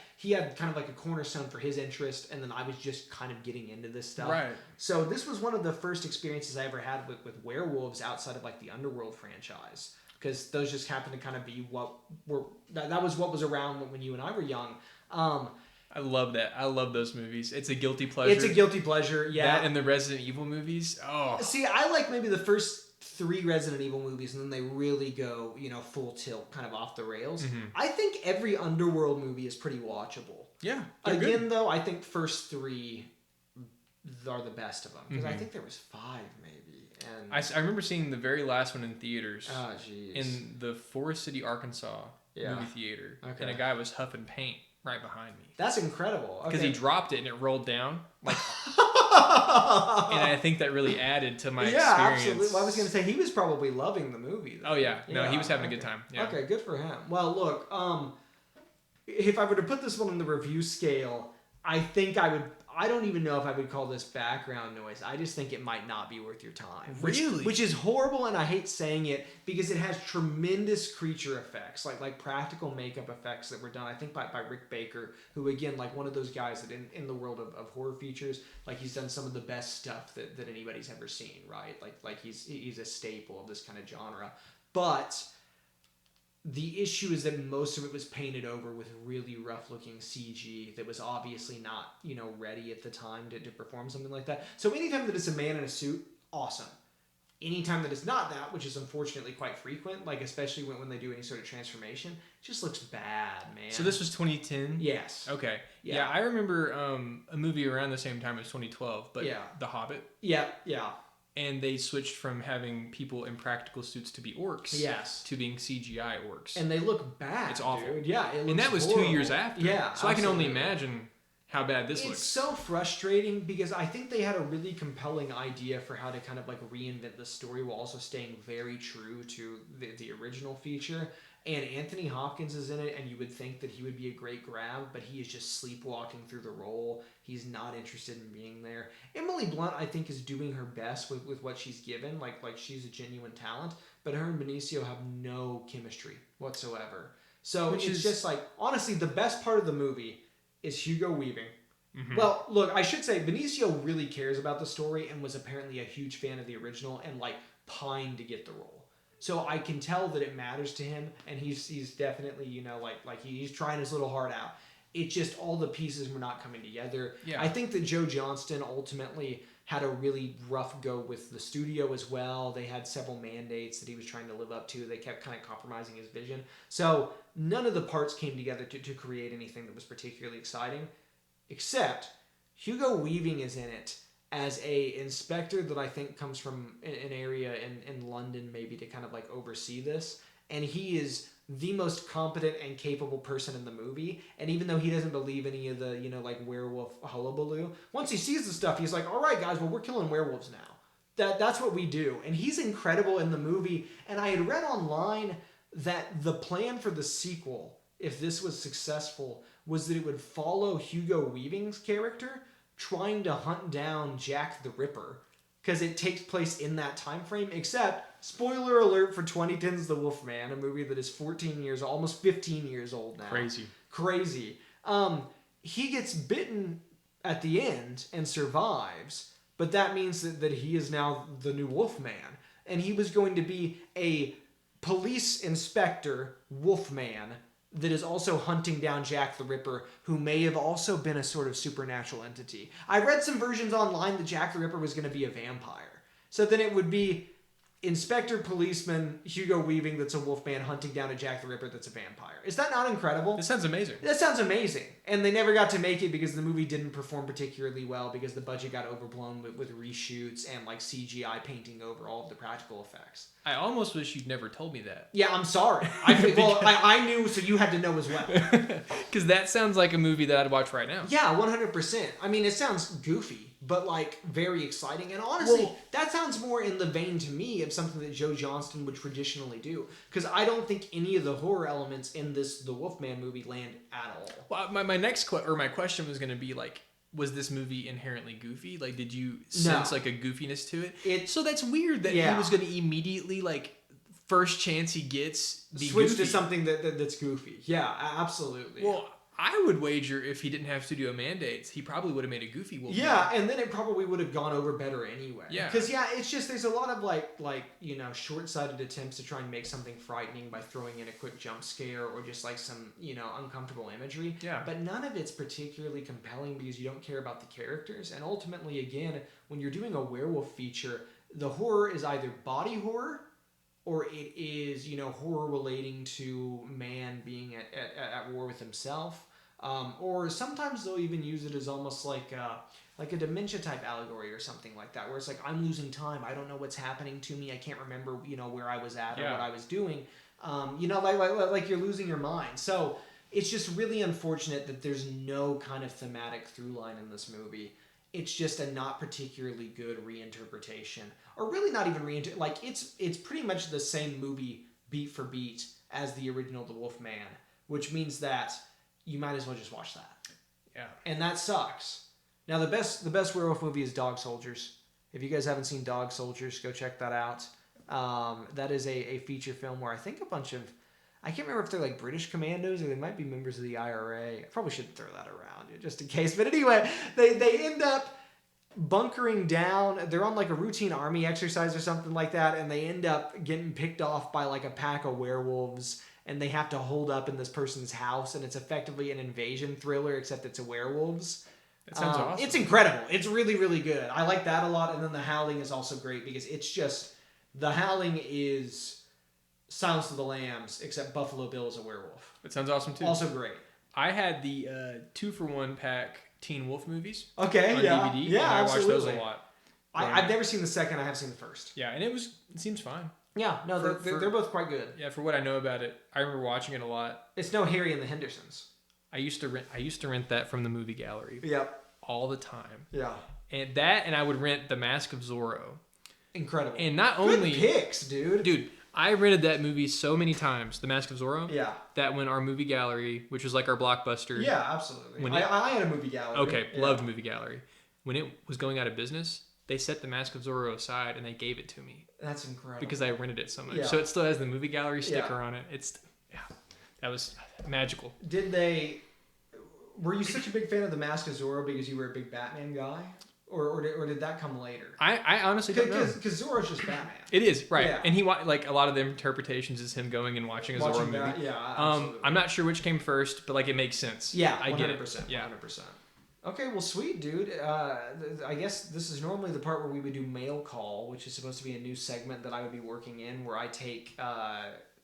kind of like a cornerstone for his interest, and then I was just kind of getting into this stuff.
Right.
So this was one of the first experiences I ever had with werewolves outside of like the Underworld franchise. Because those just happened to kind of be that was what was around when you and I were young.
I love that. I love those movies. It's a guilty pleasure.
It's a guilty pleasure, yeah.
That and the Resident Evil movies. Oh.
See, I like maybe the first 3 Resident Evil movies, and then they really go, full tilt, kind of off the rails. Mm-hmm. I think every Underworld movie is pretty watchable.
Yeah.
Again, though, I think first 3 are the best of them. Because I think there was 5, maybe. And
I remember seeing the very last one in theaters.
Oh, jeez.
In the Forest City, Arkansas movie theater. Okay. And a guy was huffing paint right behind me.
That's incredible.
Because he dropped it and it rolled down. And I think that really added to my experience.
Absolutely. Well, I was going to say, he was probably loving the movie, though.
Oh, yeah. No, he was having a good time. Yeah.
Okay, good for him. Well, look, if I were to put this one on the review scale, I think I don't even know if I would call this background noise. I just think it might not be worth your time.
Really?
Which is horrible, and I hate saying it because it has tremendous creature effects, like practical makeup effects that were done, I think, by Rick Baker, who, again, like one of those guys that in the world of horror features, like he's done some of the best stuff that anybody's ever seen, right? Like he's a staple of this kind of genre. But the issue is that most of it was painted over with really rough-looking CG that was obviously not, ready at the time to perform something like that. So anytime that it's a man in a suit, awesome. Anytime that it's not that, which is unfortunately quite frequent, like especially when they do any sort of transformation, it just looks bad, man.
So this was 2010?
Yes.
Okay. Yeah, I remember a movie around the same time as 2012, but The Hobbit.
Yeah.
And they switched from having people in practical suits to be orcs to being CGI orcs.
And they look bad.
It's awful.
Dude. Yeah, it looks
and that was
horrible.
2 years after.
Yeah,
so absolutely. I can only imagine how bad this looks.
It's so frustrating because I think they had a really compelling idea for how to kind of like reinvent the story while also staying very true to the original feature. And Anthony Hopkins is in it, and you would think that he would be a great grab, but he is just sleepwalking through the role. He's not interested in being there. Emily Blunt, I think, is doing her best with what she's given. Like she's a genuine talent, but her and Benicio have no chemistry whatsoever. So it's just like, honestly, the best part of the movie is Hugo Weaving. Mm-hmm. Well, look, I should say Benicio really cares about the story and was apparently a huge fan of the original and like pined to get the role. So I can tell that it matters to him, and he's definitely, he's trying his little heart out. It just, all the pieces were not coming together. Yeah. I think that Joe Johnston ultimately had a really rough go with the studio as well. They had several mandates that he was trying to live up to. They kept kind of compromising his vision. So none of the parts came together to create anything that was particularly exciting, except Hugo Weaving is in it as a inspector that I think comes from an area in London maybe to kind of like oversee this. And he is the most competent and capable person in the movie. And even though he doesn't believe any of the, werewolf hullabaloo, once he sees the stuff, he's like, all right, guys, well, we're killing werewolves now. That's what we do. And he's incredible in the movie. And I had read online that the plan for the sequel, if this was successful, was that it would follow Hugo Weaving's character trying to hunt down Jack the Ripper, because it takes place in that time frame, except, spoiler alert for 2010's The Wolfman, a movie that is 14 years, almost 15 years old now. Crazy. He gets bitten at the end and survives, but that means that he is now the new Wolfman, and he was going to be a police inspector Wolfman that is also hunting down Jack the Ripper, who may have also been a sort of supernatural entity. I read some versions online that Jack the Ripper was going to be a vampire. So then it would be Inspector Policeman Hugo Weaving that's a Wolfman hunting down a Jack the Ripper that's a vampire. Is that not incredible?
This sounds amazing.
That sounds amazing. And they never got to make it because the movie didn't perform particularly well because the budget got overblown with reshoots and like CGI painting over all of the practical effects.
I almost wish you'd never told me that.
Yeah, I'm sorry. I knew, so you had to know as well.
Because that sounds like a movie that I'd watch right now.
Yeah, 100%. I mean, it sounds goofy, but like very exciting. And honestly,
Well-
that sounds more in the vein to me of something that Joe Johnston would traditionally do. Because I don't think any of the horror elements in the Wolfman movie land at all.
Well, my question was going to be like, was this movie inherently goofy? Like, did you sense like a goofiness to it? So that's weird that he was going to immediately like first chance he gets
switch
goofy.
to something that's goofy. Yeah, absolutely.
Well, I would wager if he didn't have studio mandates, he probably would have made a goofy Wolfman.
Yeah, and then it probably would have gone over better anyway.
Yeah.
Because, it's just, there's a lot of, short-sighted attempts to try and make something frightening by throwing in a quick jump scare or just, some, uncomfortable imagery.
Yeah.
But none of it's particularly compelling because you don't care about the characters. And ultimately, again, when you're doing a werewolf feature, the horror is either body horror or it is, horror relating to man being at war with himself. Or sometimes they'll even use it as almost like a dementia type allegory or something like that, where it's like, I'm losing time. I don't know what's happening to me. I can't remember, where I was at or what I was doing. Like you're losing your mind. So it's just really unfortunate that there's no kind of thematic through line in this movie. It's just a not particularly good reinterpretation, or really not even it's pretty much the same movie beat for beat as the original The Wolf Man, which means that you might as well just watch that.
Yeah.
And that sucks. Now the best werewolf movie is Dog Soldiers. If you guys haven't seen Dog Soldiers, go check that out. That is a feature film where I think a bunch of, I can't remember if they're like British commandos or they might be members of the IRA. I probably shouldn't throw that around just in case. But anyway, they end up bunkering down. They're on like a routine army exercise or something like that, and they end up getting picked off by like a pack of werewolves, and they have to hold up in this person's house, and it's effectively an invasion thriller, except it's a werewolves.
That sounds awesome.
It's incredible. It's really, really good. I like that a lot. And then The Howling is also great because it's just, The Howling is Silence of the Lambs, except Buffalo Bill is a werewolf.
It sounds awesome too.
Also great.
I had the 2-for-1 pack Teen Wolf movies on
DVD. Yeah,
and I watched those
absolutely.
a lot.
I've never seen the second. I have seen the first.
Yeah, and it seems fine.
Yeah, no, they're both quite good.
Yeah, for what I know about it, I remember watching it a lot.
It's no Harry and the Hendersons.
I used to rent that from the movie gallery.
Yep.
All the time.
Yeah.
And I would rent The Mask of Zorro.
Incredible.
And not only
good picks, dude.
I rented that movie so many times, The Mask of Zorro.
Yeah.
That when our movie gallery, which was like our Blockbuster.
Yeah, absolutely. I had a movie gallery.
Okay, loved movie gallery. When it was going out of business, they set The Mask of Zorro aside and they gave it to me.
That's incredible.
Because I rented it so much.
Yeah.
So it still has the movie gallery sticker on it. That was magical.
Were you such a big fan of The Mask of Zorro because you were a big Batman guy? Or did that come later?
I honestly don't know.
Because Zorro's just Batman.
It is, right.
Yeah.
And he like a lot of the interpretations is him going and watching a Zorro movie.
Yeah, absolutely.
I'm not sure which came first, but like it makes sense.
Yeah,
I get it.
100%.
Yeah.
100%. Okay, well, sweet, dude. I guess this is normally the part where we would do mail call, which is supposed to be a new segment that I would be working in, where I take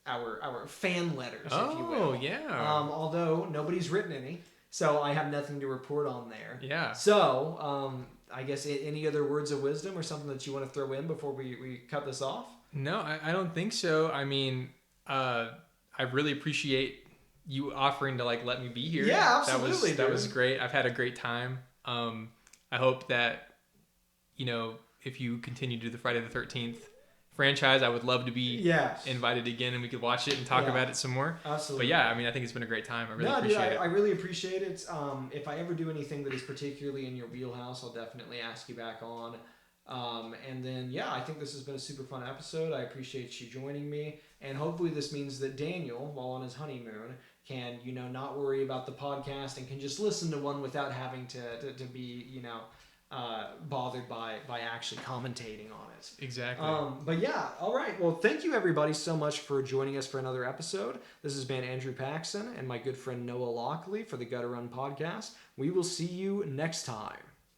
our fan letters, if you will.
Oh, yeah.
Although nobody's written any, so I have nothing to report on there.
Yeah.
So, I guess any other words of wisdom or something that you want to throw in before we cut this off?
No, I don't think so. I mean, I really appreciate you offering to like let me be here.
Yeah, absolutely.
That was great. I've had a great time. I hope that if you continue to do the Friday the 13th franchise, I would love to be invited again and we could watch it and talk about it some more.
Absolutely.
But yeah, I mean, I think it's been a great time. I really appreciate it.
I really appreciate it. If I ever do anything that is particularly in your wheelhouse, I'll definitely ask you back on. And then, I think this has been a super fun episode. I appreciate you joining me. And hopefully this means that Daniel, while on his honeymoon, can, not worry about the podcast and can just listen to one without having to be, bothered by actually commentating on it.
Exactly.
But yeah, all right. Well, thank you everybody so much for joining us for another episode. This has been Andrew Paxson and my good friend Noah Lockley for the Gutter Run podcast. We will see you next time.